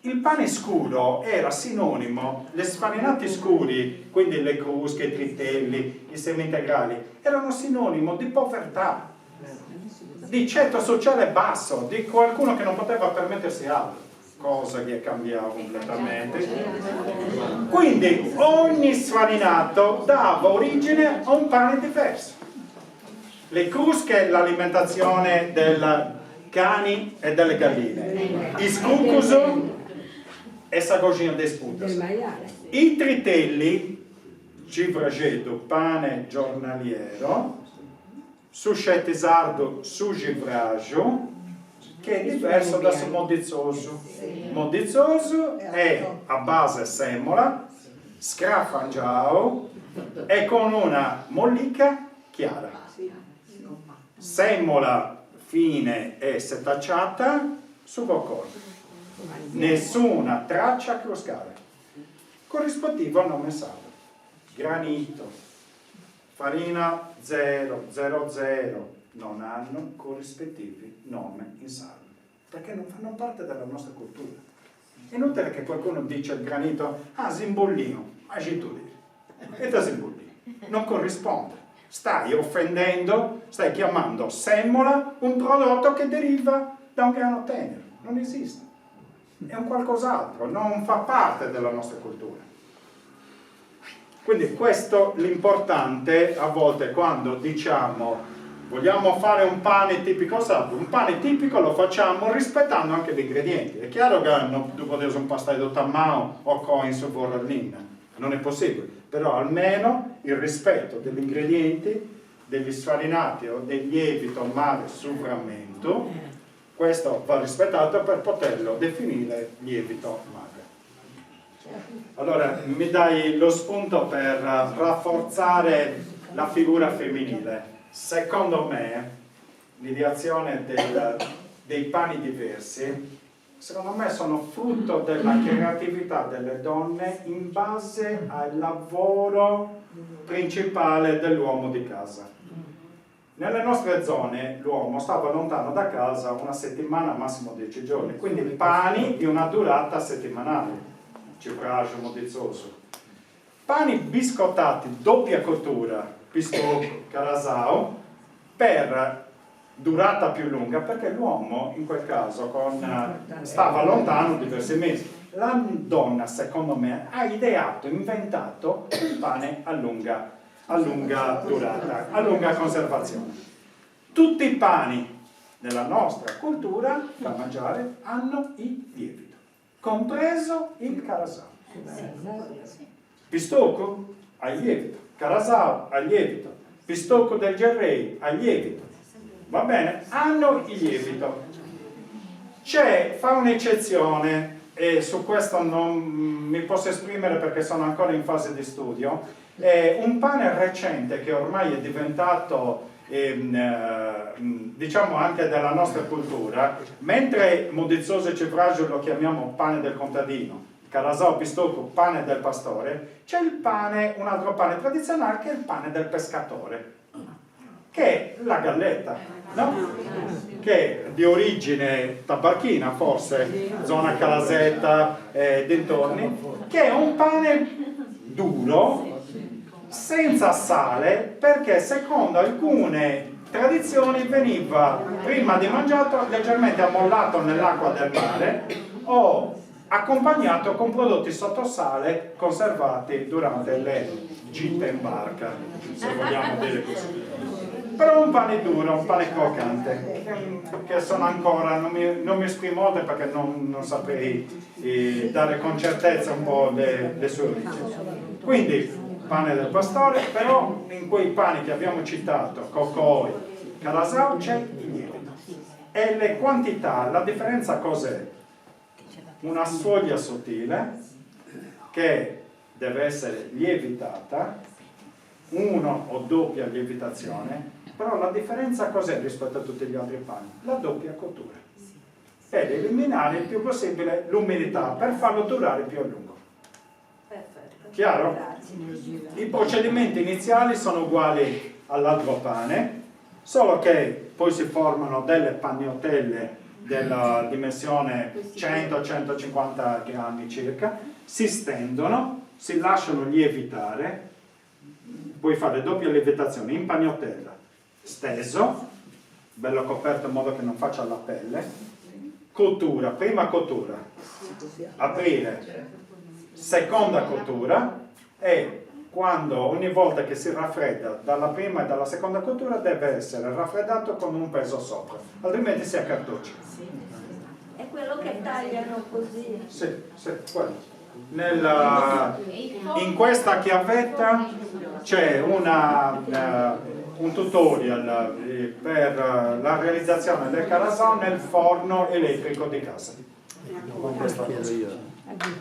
Il pane scuro era sinonimo, gli sfarinati scuri, quindi le crusche, i tritelli, i semi integrali, erano sinonimo di povertà, di ceto sociale basso, di qualcuno che non poteva permettersi altro, cosa che cambiava completamente. Quindi ogni sfarinato dava origine a un pane diverso. Le crusche, l'alimentazione dei cani e delle galline, i scucuso e sagogina de sputas. I tritelli, cifrageto, pane giornaliero, suscette sardo, sugivraggio, che è diverso da modizzoso. Modizzoso è a base semola, scrafangiao e con una mollica chiara. Semola fine e setacciata, sugo corto. Nessuna traccia cruscale. Corrispettivo al nome sardo. Granito, farina 000 non hanno corrispettivi nome in sardo, perché non fanno parte della nostra cultura. È inutile che qualcuno dice il granito, zimbollino, agituli, e da zimbollino. Non corrisponde. Stai offendendo, stai chiamando semola un prodotto che deriva da un grano tenero. Non esiste. È un qualcos'altro, non fa parte della nostra cultura. Quindi questo l'importante a volte quando diciamo vogliamo fare un pane tipico sardo, un pane tipico lo facciamo rispettando anche gli ingredienti. È chiaro che non tu potevi un pastaio tammao o coin su borrallina, non è possibile, però almeno il rispetto degli ingredienti, degli sfarinati o del lievito male sul frammento, questo va rispettato per poterlo definire lievito madre. Allora, mi dai lo spunto per rafforzare la figura femminile. Secondo me, l'ideazione dei pani diversi, secondo me sono frutto della creatività delle donne in base al lavoro principale dell'uomo di casa. Nelle nostre zone l'uomo stava lontano da casa una settimana, massimo 10 giorni, quindi pani di una durata settimanale, cifraggio modizzoso. Pani biscottati, doppia cottura, pistocco, carasau, per durata più lunga, perché l'uomo in quel caso stava lontano diversi mesi. La donna, secondo me, ha ideato, inventato il pane a lunga durata, a lunga conservazione. Tutti i pani nella nostra cultura da mangiare hanno il lievito, compreso il carasau. Pistocco al lievito, carasau al lievito, pistocco del gerrei al lievito. va bene? Hanno il lievito. Fa un'eccezione, e su questo non mi posso esprimere perché sono ancora in fase di studio, un pane recente che ormai è diventato diciamo anche della nostra cultura, mentre Modizzoso e Cefragio lo chiamiamo pane del contadino, Carasau Pistocco pane del pastore, c'è il pane, un altro pane tradizionale che è il pane del pescatore, che è la galletta, no? Che è di origine tabacchina forse, zona Calasetta, dintorni, che è un pane duro, senza sale, perché secondo alcune tradizioni veniva prima di mangiato leggermente ammollato nell'acqua del mare o accompagnato con prodotti sotto sale conservati durante le gite in barca, se vogliamo dire così. Però un pane duro, un pane croccante, che sono ancora, non mi esprimo molto perché non saprei dare con certezza un po' le sue origini. Quindi pane del pastore, però in quei pani che abbiamo citato, Cocoi, Carasau, c'è il lievito. E le quantità, la differenza cos'è? Una soglia sottile che deve essere lievitata, una o doppia lievitazione, però la differenza cos'è rispetto a tutti gli altri pani? La doppia cottura, per eliminare il più possibile l'umidità, per farlo durare più a lungo. Chiaro? I procedimenti iniziali sono uguali all'altro pane, solo che poi si formano delle pagnottelle della dimensione 100-150 grammi circa, si stendono, si lasciano lievitare, puoi fare doppia lievitazione in pagnottella, steso, bello coperto in modo che non faccia la pelle, cottura, prima cottura, aprire, seconda cottura, e quando ogni volta che si raffredda dalla prima e dalla seconda cottura deve essere raffreddato con un peso sopra, altrimenti si accartoccia.
È quello che tagliano così?
Sì, quello. In questa chiavetta c'è un tutorial per la realizzazione del Carasau nel forno elettrico di casa, con questa cosa.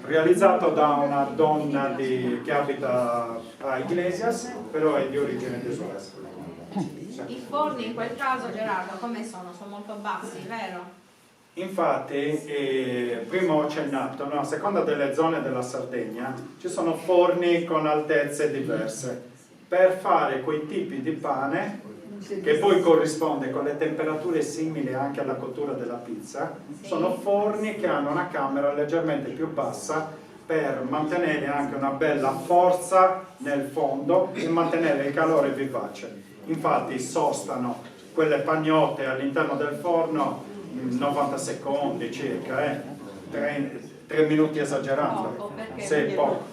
Realizzato da una donna che abita a Iglesias, però è di origine venezuelana.
I forni in quel caso, Gerardo, come sono? Sono molto bassi, vero?
Infatti, prima ho accennato, no? A seconda delle zone della Sardegna ci sono forni con altezze diverse per fare quei tipi di pane che poi corrisponde con le temperature simili anche alla cottura della pizza. Sono forni che hanno una camera leggermente più bassa per mantenere anche una bella forza nel fondo e mantenere il calore vivace. Infatti sostano quelle pagnotte all'interno del forno 90 secondi circa, 3 minuti esagerando, poco,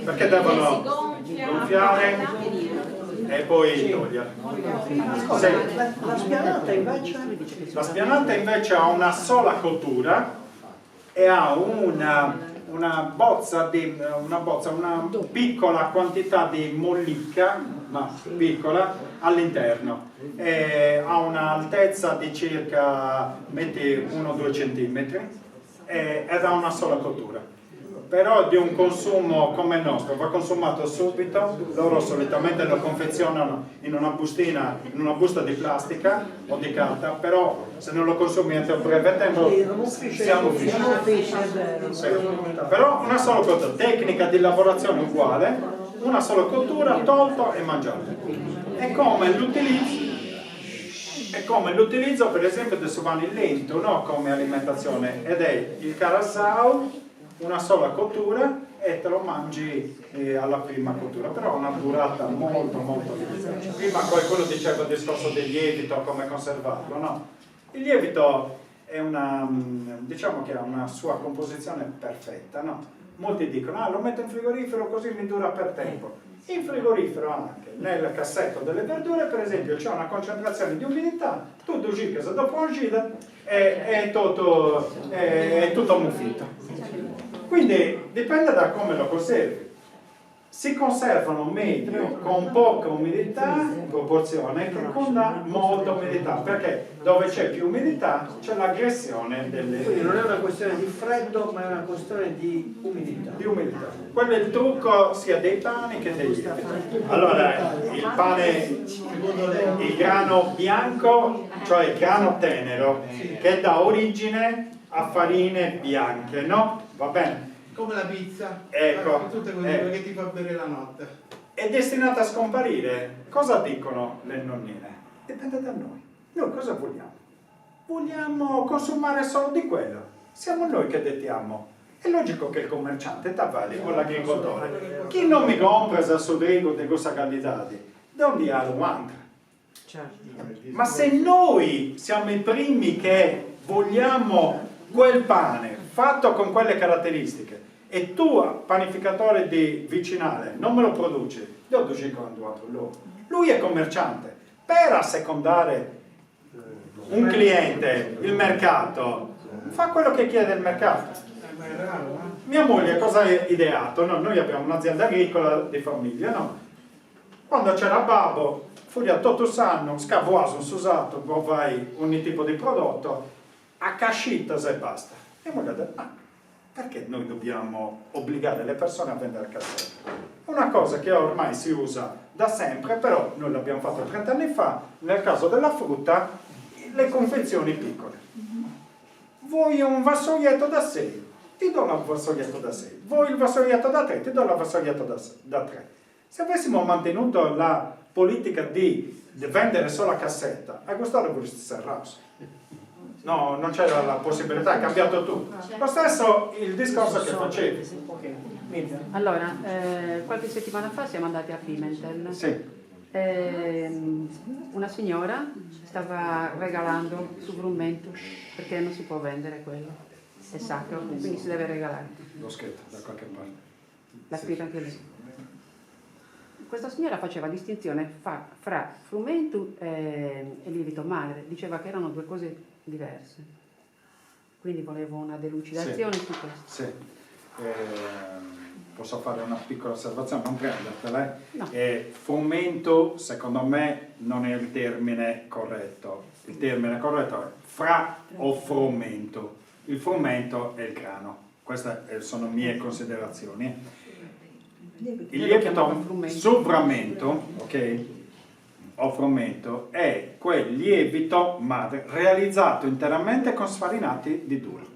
perché devono gonfiare e poi togliere.
La spianata invece?
La spianata invece ha una sola cottura e ha una piccola quantità di mollicca, ma piccola, all'interno. Ha un'altezza di circa, metti 1-2 cm, ed ha una sola cottura. Però di un consumo come il nostro, va consumato subito, loro solitamente lo confezionano in una bustina, in una busta di plastica o di carta, però se non lo consumi entro un breve tempo siamo fissi. Sì. Però una sola cottura, tecnica di lavorazione uguale, una sola cottura, tolto e mangiato. È come l'utilizzo per esempio del suvani lento, no? Come alimentazione, ed è il Carasau, una sola cottura e te lo mangi alla prima cottura, però ha una durata molto limitata. Prima qualcuno diceva il discorso del lievito, come conservarlo, no? Il lievito è diciamo che ha una sua composizione perfetta, no? Molti dicono, lo metto in frigorifero così mi dura per tempo. In frigorifero anche, nel cassetto delle verdure per esempio c'è una concentrazione di umidità, tutto uscita, dopo uscita è tutto ammuffito. Quindi dipende da come lo conservi. si conservano meglio con poca umidità in proporzione che con la molta umidità, perché dove c'è più umidità c'è l'aggressione
Quindi
delle...
non è una questione di freddo, ma è una questione di umidità.
di umidità. Quello è il trucco sia dei pani che dei lieviti. Allora, il pane, il grano bianco, cioè il grano tenero, che dà origine a farine bianche, no? Va bene?
Come la pizza,
Ecco,
tutte quelle che ti fa bere la notte.
È destinata a scomparire. Cosa dicono le nonnine? Dipende da noi. Noi cosa vogliamo? Vogliamo consumare solo di quello. Siamo noi che dettiamo. È logico che il commerciante tavali con l'agricoltore. Chi non mi compra sul rigo di questa qualità, non ha un Ma se noi siamo i primi che vogliamo quel pane fatto con quelle caratteristiche e tu, panificatore di vicinale, non me lo produci, io ho loro. Lui è commerciante. Per assecondare un cliente, il mercato, fa quello che chiede il mercato.
Ma è raro,
Mia moglie cosa ha ideato? No, noi abbiamo un'azienda agricola di famiglia, no? Quando c'era babbo, furia tutto sanno, scavoaso, usato, vai ogni tipo di prodotto, a cascita e basta. E moglie ha detto, perché noi dobbiamo obbligare le persone a vendere cassette? Una cosa che ormai si usa da sempre, però noi l'abbiamo fatto 30 anni fa, nel caso della frutta, le confezioni piccole. Vuoi un vassoietto da 6? Ti do un vassoietto da 6. Vuoi il vassoietto da 3? Ti do il vassoietto da 3. Se avessimo mantenuto la politica di vendere solo a cassetta, a Gustavo vorresti serrato. No, non c'era la possibilità, è cambiato tutto. Lo stesso il discorso che facevi.
Allora, qualche settimana fa siamo andati a Pimentel.
Sì.
Una signora stava regalando su frumento, perché non si può vendere quello, è sacro, quindi si deve regalare.
L'ho scritto da qualche parte.
L'ha scritto anche lei. Questa signora faceva distinzione fra frumento e lievito madre, diceva che erano due cose diverse. Quindi volevo una delucidazione su questo.
Sì. Posso fare una piccola osservazione, non prendertela.
No.
Frumento, secondo me, non è il termine corretto. Il termine corretto è fra o frumento. Il frumento è il grano. Queste sono mie considerazioni. Il lievito sovramento, ok? O frumento è quel lievito madre realizzato interamente con sfarinati di duro.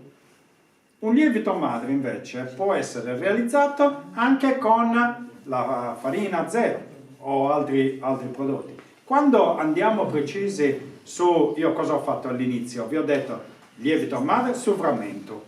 Un lievito madre invece può essere realizzato anche con la farina zero o altri prodotti. Quando andiamo precisi su, io cosa ho fatto all'inizio? Vi ho detto lievito madre sovramento,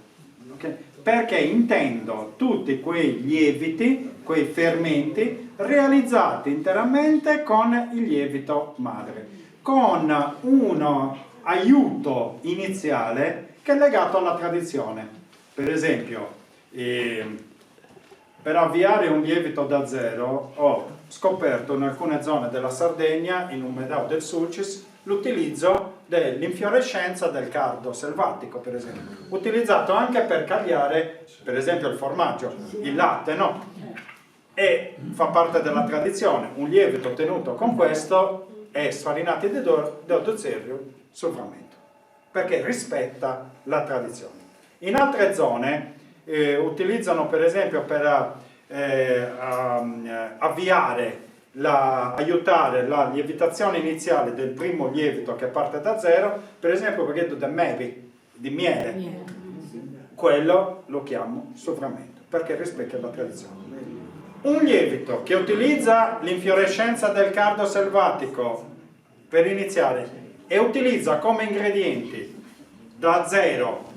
okay? Perché intendo tutti quei lieviti, quei fermenti realizzati interamente con il lievito madre, con un aiuto iniziale che è legato alla tradizione. Per esempio, per avviare un lievito da zero ho scoperto in alcune zone della Sardegna, in un medao del Sulcis, l'utilizzo dell'infiorescenza del cardo selvatico, per esempio, utilizzato anche per cagliare, per esempio, il formaggio, il latte, no? E fa parte della tradizione. Un lievito ottenuto con questo è sfarinati di zerio sul frammento, perché rispetta la tradizione. In altre zone utilizzano per esempio per aiutare la lievitazione iniziale del primo lievito che parte da zero, per esempio il pacchetto di miele, quello lo chiamo sovramento, perché rispecchia la tradizione. Un lievito che utilizza l'infiorescenza del cardo selvatico per iniziare e utilizza come ingredienti da zero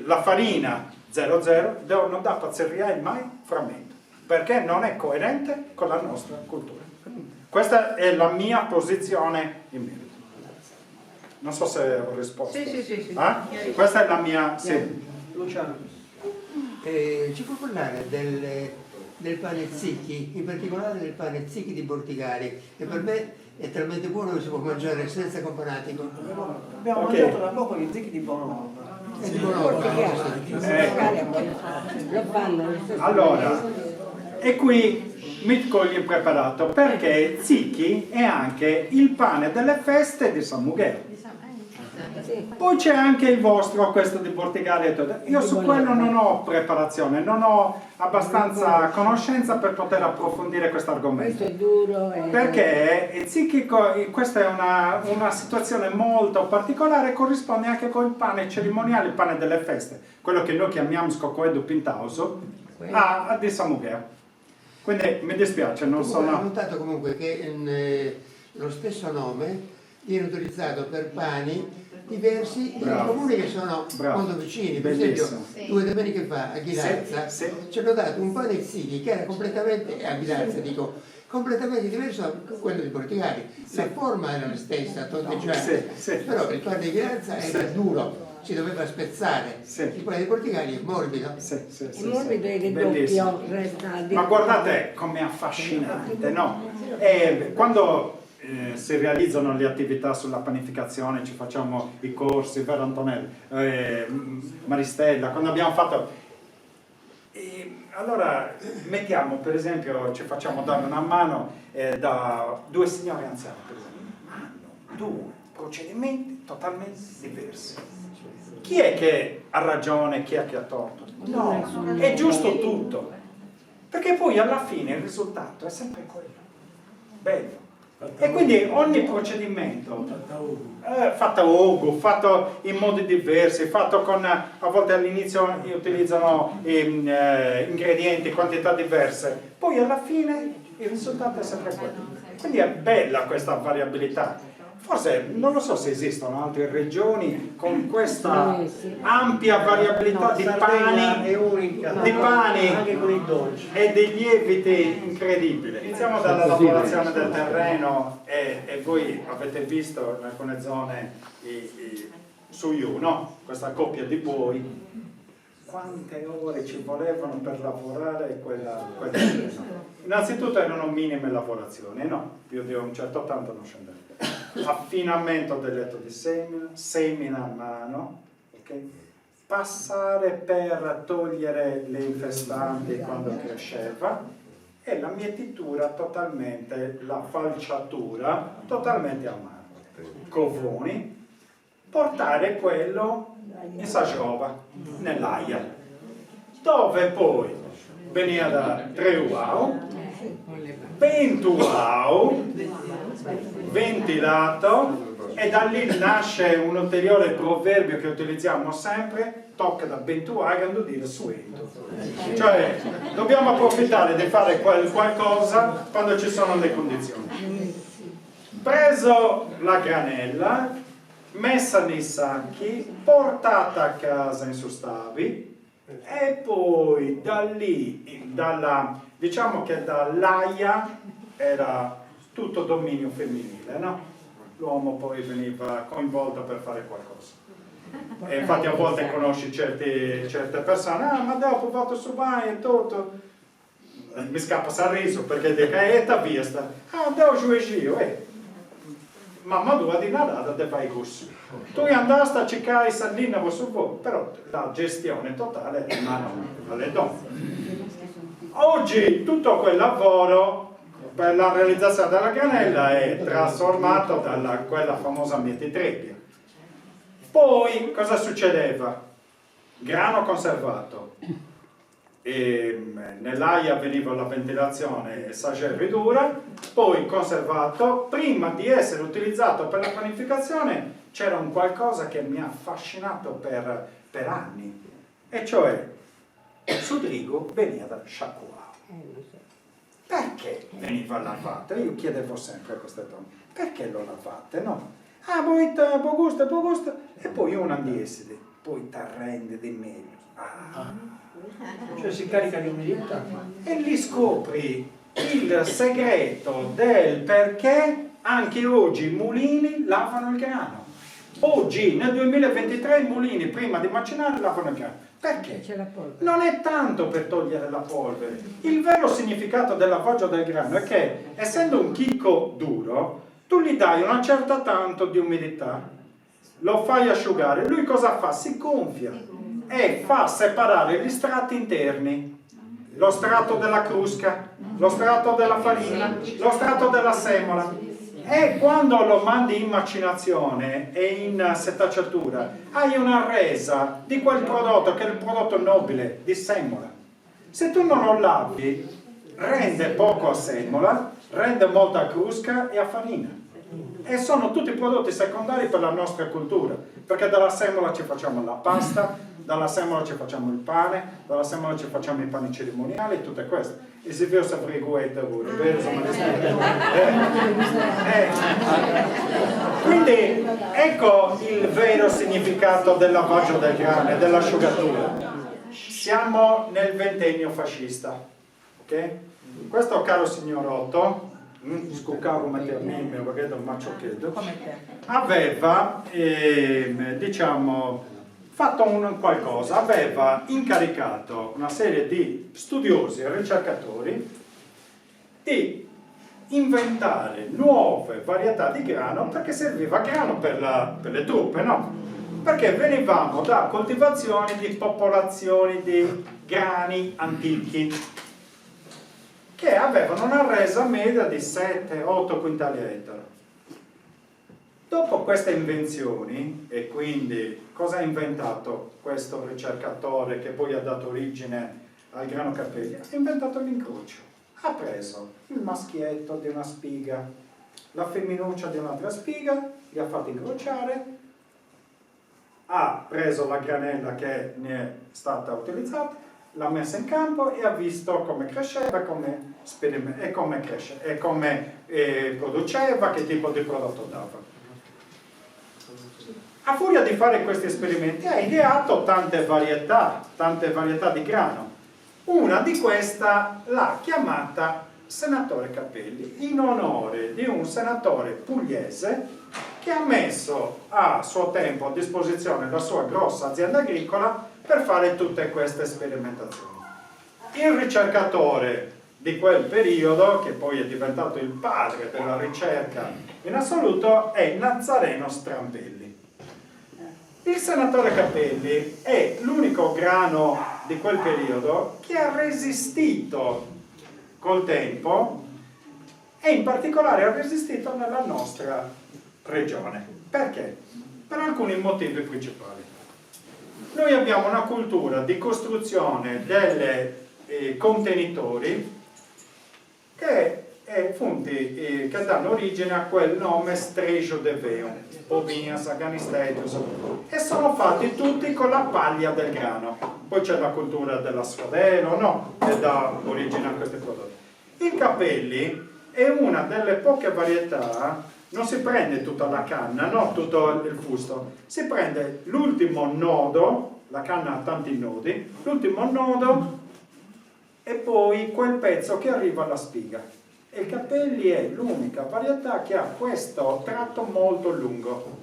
la farina 00, non dà pazzeria e mai frammento, perché non è coerente con la nostra cultura. Questa è la mia posizione in merito. Non so se ho risposto.
Sì.
Questa è la mia... Sì.
Luciano.
Ci può parlare del pane zicchi, in particolare del pane zicchi di Bortigari, che per me è talmente buono che si può mangiare senza companatico.
Abbiamo mangiato da poco gli zicchi di Bonova.
Lo fanno.
Allora, E qui mi coglie impreparato, perché ziki è anche il pane delle feste di San Mugheo. Poi c'è anche il vostro, questo di Bortigari. Io su quello non ho preparazione, non ho abbastanza conoscenza per poter approfondire questo argomento.
Questo è duro.
Perché ziki, questa è una situazione molto particolare, corrisponde anche con il pane cerimoniale, il pane delle feste, quello che noi chiamiamo scoccoedo pintauso, di San Mugheo. Quindi mi dispiace, non sono...
Ho notato comunque che lo stesso nome viene utilizzato per pani diversi in comuni che sono molto vicini. Per esempio, 2 domeniche fa a Ghilarza ci hanno dato un pane ziki che era completamente, a Ghilarza dico, completamente diverso da quello di Bortigari. La forma era la stessa, tondeggiante, però il pane di Ghilarza era duro, si doveva spezzare. Il pane di Bortigari è morbido.
È morbido e che doppio resta.
Ma guardate com'è affascinante, no? Quando si realizzano le attività sulla panificazione, ci facciamo i corsi, vero Antonello? Maristella, quando abbiamo fatto... allora mettiamo, per esempio, ci facciamo dare una mano da 2 signori anziani, per esempio, hanno 2 procedimenti totalmente diversi. Chi è che ha ragione, chi è che ha torto? No, è giusto tutto, perché poi alla fine il risultato è sempre quello, bello. E quindi ogni procedimento fatto a ugo, fatto in modi diversi, fatto con, a volte all'inizio utilizzano ingredienti, quantità diverse, poi alla fine il risultato è sempre quello. Quindi è bella questa variabilità. Forse non lo so se esistono altre regioni con questa ampia variabilità di pani,
anche con i dolci.
e dei lieviti incredibili. Iniziamo dalla lavorazione del terreno e voi avete visto in alcune zone su Iu, no? Questa coppia di buoi. Quante ore ci volevano per lavorare quella Innanzitutto erano minime lavorazioni, no? Più di un certo tanto non scendeva. Affinamento del letto di semina a mano, okay? Passare per togliere le infestanti quando cresceva e la mietitura totalmente, la falciatura totalmente a mano. Covoni, portare quello in Sajrova, nell'aia, dove poi veniva da 3 wow, 20 wow, ventilato, e da lì nasce un ulteriore proverbio che utilizziamo sempre: tocca da 20 wow, quando dire sueto. Cioè dobbiamo approfittare di fare qualcosa quando ci sono le condizioni. Preso la granella, messa nei sacchi, portata a casa in sustavi, e poi da lì, diciamo che dall'aia era tutto dominio femminile, no? L'uomo poi veniva coinvolto per fare qualcosa. E infatti a volte conosci certe persone: ma dopo vado su vai e tutto. Mi scappa sorriso perché dica via sta. Devo giù mamma tua di narrata te fai così. Tu andasti a cercare sardina su voi, però la gestione totale è in mano alle donne. Oggi tutto quel lavoro per la realizzazione della granella è trasformato da quella famosa mietitrebbia. Poi cosa succedeva? Grano conservato, nell'aia veniva la ventilazione e sagerridura, poi conservato. Prima di essere utilizzato per la panificazione c'era un qualcosa che mi ha affascinato per anni, e cioè Sudrigo veniva da sciacquato. Perché veniva lavato? Io chiedevo sempre a queste donne: perché lo lavate? No? Poi gusto, e poi una di essi, poi t'arrende di meglio.
Cioè si carica di umidità.
E lì scopri il segreto del perché anche oggi i mulini lavano il grano. Oggi, nel 2023, i mulini prima di macinare lavano il grano. Perché? Non è tanto per togliere la polvere. Il vero significato del lavaggio del grano è che, essendo un chicco duro, tu gli dai una certa tanto di umidità, lo fai asciugare, lui cosa fa? Si gonfia e fa separare gli strati interni. lo strato della crusca, lo strato della farina, lo strato della semola. E quando lo mandi in macinazione e in setacciatura hai una resa di quel prodotto che è il prodotto nobile di semola. Se tu non lo lavi, rende poco a semola, rende molta a crusca e a farina. E sono tutti prodotti secondari per la nostra cultura, perché dalla semola ci facciamo la pasta, dalla semola ci facciamo il pane, dalla semola ci facciamo i pani cerimoniali e tutte queste. E se vi saprete voi, vero? Quindi ecco il vero significato del lavaggio del grano e dell'asciugatura. Siamo nel ventennio fascista, ok? Questo caro signor Otto, scuccavo mettermi, perché non faccio chiedo, aveva, diciamo, fatto qualcosa, aveva incaricato una serie di studiosi e ricercatori di inventare nuove varietà di grano, perché serviva grano per le truppe, no? Perché venivamo da coltivazioni di popolazioni di grani antichi che avevano una resa media di 7-8 quintali a ettaro. Dopo queste invenzioni, e quindi cosa ha inventato questo ricercatore che poi ha dato origine al grano Capelli? Ha inventato l'incrocio. Ha preso il maschietto di una spiga, la femminuccia di un'altra spiga, li ha fatti incrociare, ha preso la granella che ne è stata utilizzata, l'ha messa in campo e ha visto come cresceva, come produceva, che tipo di prodotto dava. A furia di fare questi esperimenti ha ideato tante varietà di grano. Una di queste l'ha chiamata Senatore Capelli, in onore di un senatore pugliese che ha messo a suo tempo a disposizione la sua grossa azienda agricola per fare tutte queste sperimentazioni. Il ricercatore di quel periodo, che poi è diventato il padre della ricerca in assoluto, è Nazareno Strampelli. Il senatore Capelli è l'unico grano di quel periodo che ha resistito col tempo e in particolare ha resistito nella nostra regione. Perché? Per alcuni motivi principali. Noi abbiamo una cultura di costruzione delle contenitori che danno origine a quel nome Strejo de Veo, Bovias, Aganistetius, e sono fatti tutti con la paglia del grano. Poi c'è la cultura dell'asfodelo, no? Che dà origine a questi prodotti. Il Capelli è una delle poche varietà, non si prende tutta la canna, no? Tutto il fusto, si prende l'ultimo nodo, la canna ha tanti nodi, l'ultimo nodo e poi quel pezzo che arriva alla spiga. E il Capelli è l'unica varietà che ha questo tratto molto lungo.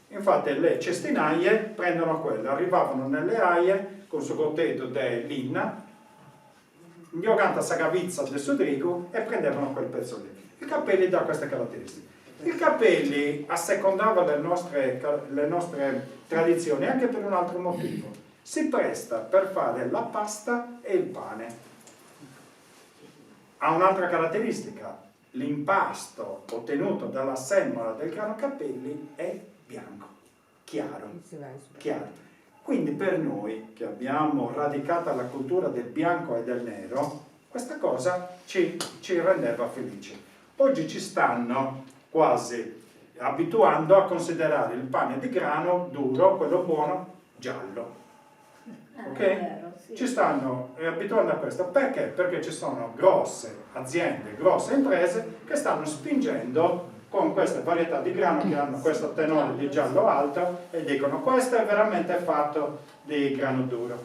Infatti le cestinaie prendono quello, arrivavano nelle aie con suo goteto di linna, giocando a sagavizza del sudrigo e prendevano quel pezzo lì. Il Capelli dà queste caratteristiche. Il Capelli assecondava le nostre tradizioni anche per un altro motivo. Si presta per fare la pasta e il pane. Ha un'altra caratteristica: l'impasto ottenuto dalla semola del grano Capelli è bianco, chiaro. Quindi per noi che abbiamo radicata la cultura del bianco e del nero, questa cosa ci rendeva felici. Oggi ci stanno quasi abituando a considerare il pane di grano duro, quello buono, giallo. Ok? Ci stanno abituando a questo. Perché? Perché ci sono grosse aziende, grosse imprese che stanno spingendo con queste varietà di grano che hanno questo tenore di giallo alto e dicono questo è veramente fatto di grano duro.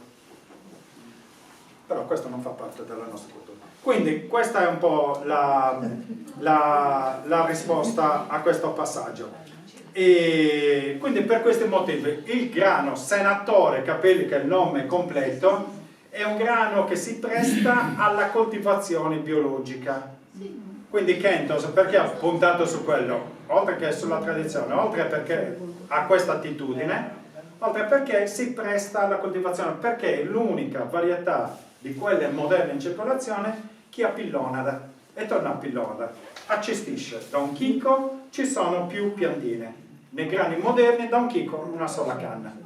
Però questo non fa parte della nostra cultura. Quindi questa è un po' la risposta a questo passaggio. E quindi per questi motivi il grano Senatore Capelli, che è il nome completo, è un grano che si presta alla coltivazione biologica. Quindi Kentos perché ha puntato su quello? Oltre che sulla tradizione, oltre perché ha questa attitudine, oltre perché si presta alla coltivazione, perché è l'unica varietà di quelle moderne in circolazione, chi appillona e torna a pillonada, accestisce da un chicco, ci sono più piantine, nei grani moderni da un chicco una sola canna,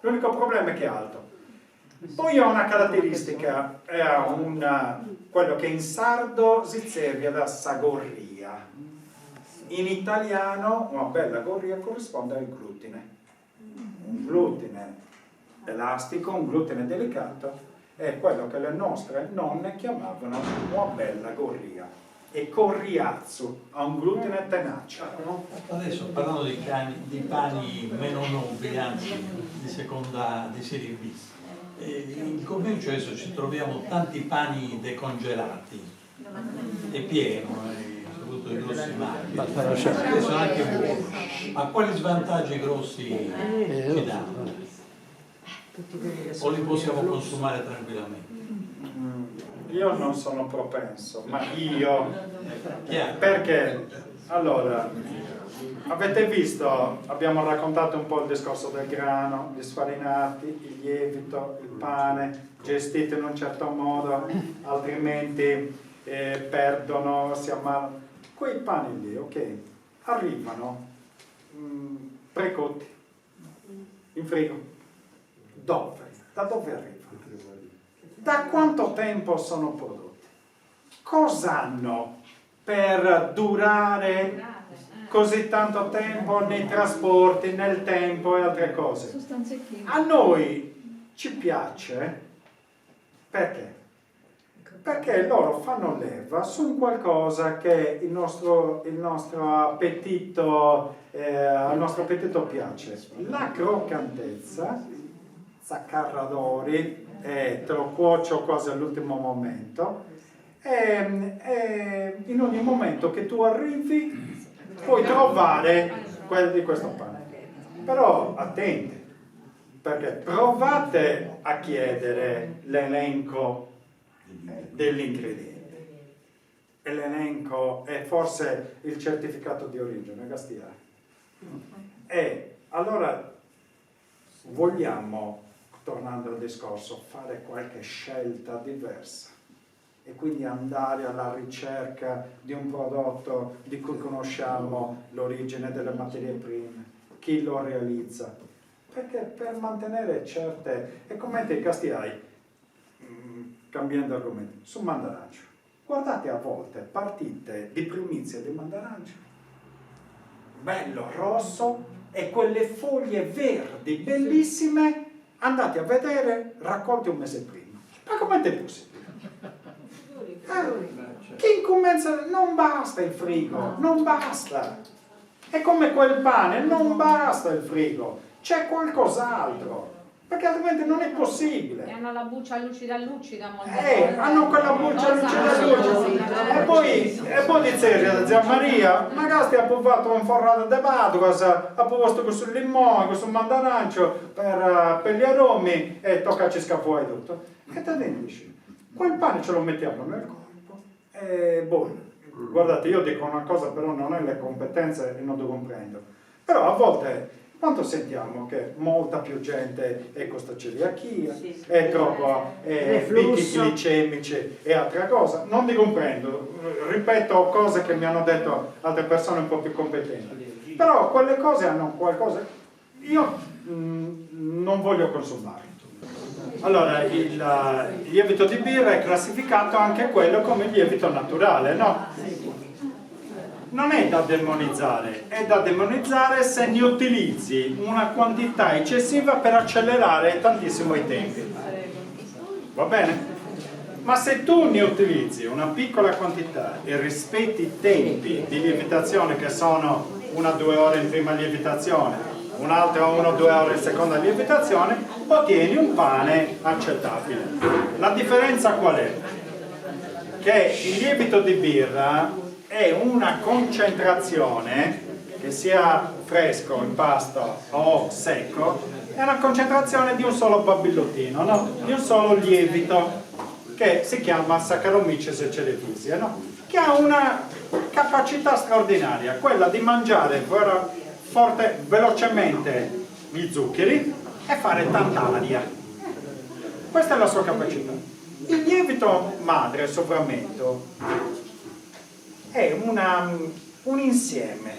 l'unico problema è che è alto. Poi ha una caratteristica, è quello che in sardo si serve da sagorria, in italiano una bella gorria corrisponde al glutine, un glutine elastico, un glutine delicato, è quello che le nostre nonne chiamavano una bella gorria, e corriazzo ha un glutine tenace.
Adesso parlando di pani meno nobili, anzi di serie B, in commercio adesso ci troviamo tanti pani decongelati, è pieno, soprattutto i grossi marchi, che sono anche buoni. Ma quali svantaggi grossi ci danno? O li possiamo consumare tranquillamente?
Io non sono propenso, ma io perché? Allora, avete visto, abbiamo raccontato un po' il discorso del grano, gli sfarinati, il lievito, il pane, gestito in un certo modo, altrimenti perdono, si ammalano. Quei pani lì, ok, arrivano precotti, in frigo. Dove? Da dove arrivano? Da quanto tempo sono prodotti? Cosa hanno per durare così tanto tempo nei trasporti, nel tempo e altre cose? A noi ci piace perché? Perché loro fanno leva su un qualcosa che il nostro appetito piace. La croccantezza, zaccarradori, te lo cuocio quasi all'ultimo momento, e in ogni momento che tu arrivi puoi trovare quello di questo pane. Però attenti, perché provate a chiedere l'elenco degli ingredienti, e l'elenco è forse il certificato di origine Castia. E allora vogliamo, tornando al discorso, fare qualche scelta diversa e quindi andare alla ricerca di un prodotto di cui conosciamo l'origine delle materie prime, chi lo realizza, perché per mantenere certe, e come te Castiai, cambiando argomento, sul mandarancio, guardate a volte partite di primizie di mandarancio, bello rosso, e quelle foglie verdi bellissime andate a vedere raccolte un mese prima. Ma come è possibile? Che incombenza, non basta il frigo, non basta. È come quel pane, non basta il frigo, c'è qualcos'altro, perché altrimenti non è possibile.
E hanno la buccia lucida
Hanno quella buccia lucida. E poi dice zia Maria, magari ha provato un forrato di padua, ha provato con sul limone, con sul mandarancio per gli aromi, e toccaci fuori tutto. E te ne dici, quel pane ce lo mettiamo nel corpo, e guardate, io dico una cosa, però non è le competenze e non lo comprendo, però a volte quando sentiamo che molta più gente è con questa celiachia, è troppo picchi glicemici e altre cose, non li comprendo, ripeto cose che mi hanno detto altre persone un po' più competenti, però quelle cose hanno qualcosa, io non voglio consumarlo. Allora, il lievito di birra è classificato anche quello come lievito naturale, no? Non è da demonizzare, è da demonizzare se ne utilizzi una quantità eccessiva per accelerare tantissimo i tempi. Va bene? Ma se tu ne utilizzi una piccola quantità e rispetti i tempi di lievitazione, che sono 1 o 2 ore in prima lievitazione, un'altra 1 o 2 ore in seconda lievitazione, ottieni un pane accettabile. La differenza qual è? Che il lievito di birra è una concentrazione, che sia fresco in pasta o secco, è una concentrazione di un solo babillottino, no? Di un solo lievito, che si chiama Saccharomyces cerevisiae, no? Che ha una capacità straordinaria, quella di mangiare velocemente gli zuccheri e fare tanta aria. Questa è la sua capacità. Il lievito madre sovrammento è un insieme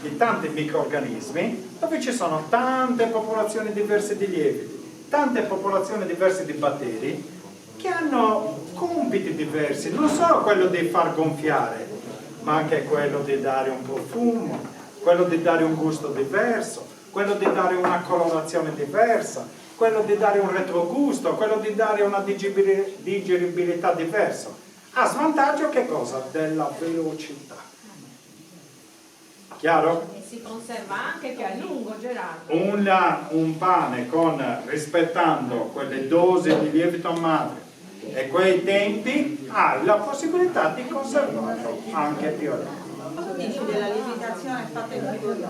di tanti microrganismi dove ci sono tante popolazioni diverse di lieviti, tante popolazioni diverse di batteri che hanno compiti diversi, non solo quello di far gonfiare, ma anche quello di dare un profumo, quello di dare un gusto diverso, quello di dare una colorazione diversa, quello di dare un retrogusto, quello di dare una digeribilità diversa. A svantaggio che cosa? Della velocità. Chiaro?
E si conserva anche più a lungo, Gerardo.
Un pane rispettando quelle dosi di lievito madre e quei tempi ha la possibilità di conservarlo anche più a lungo.
Cosa dici della lievitazione fatta in frigorífico?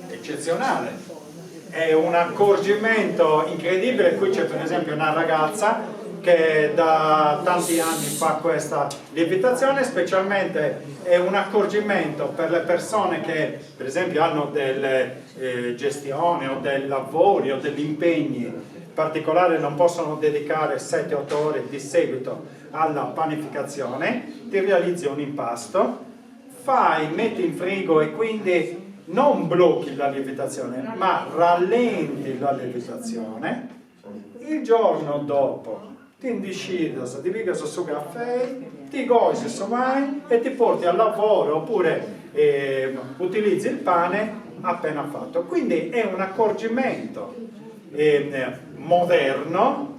Eccezionale. È un accorgimento incredibile. Qui c'è per esempio una ragazza che da tanti anni fa questa lievitazione, specialmente è un accorgimento per le persone che per esempio hanno delle gestioni o dei lavori o degli impegni particolari, non possono dedicare 7-8 ore di seguito alla panificazione. Ti realizzi un impasto, metti in frigo e quindi non blocchi la lievitazione, ma rallenti la lievitazione. Il giorno dopo ti indiscidas, ti ligas su caffè, ti gosi su mai e ti porti al lavoro oppure utilizzi il pane appena fatto. Quindi è un accorgimento moderno,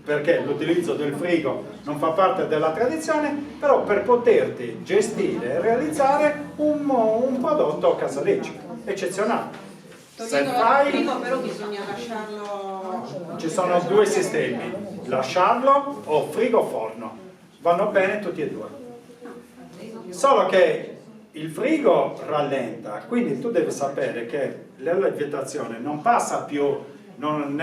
perché l'utilizzo del frigo non fa parte della tradizione, però per poterti gestire e realizzare un prodotto casaleccio eccezionale. Se fai,
frigo però bisogna lasciarlo.
ci sono due sistemi, lasciarlo o frigo forno, vanno bene tutti e due, solo che il frigo rallenta, quindi tu devi sapere che la lievitazione non passa più, non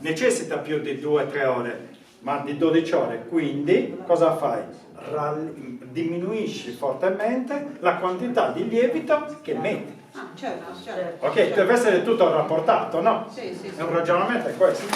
necessita più di 2-3 ore, ma di 12 ore. Quindi cosa fai? Diminuisci fortemente la quantità di lievito che metti.
Ah, certo.
Ok, deve essere tutto rapportato, no?
Sì.
È un ragionamento è questo.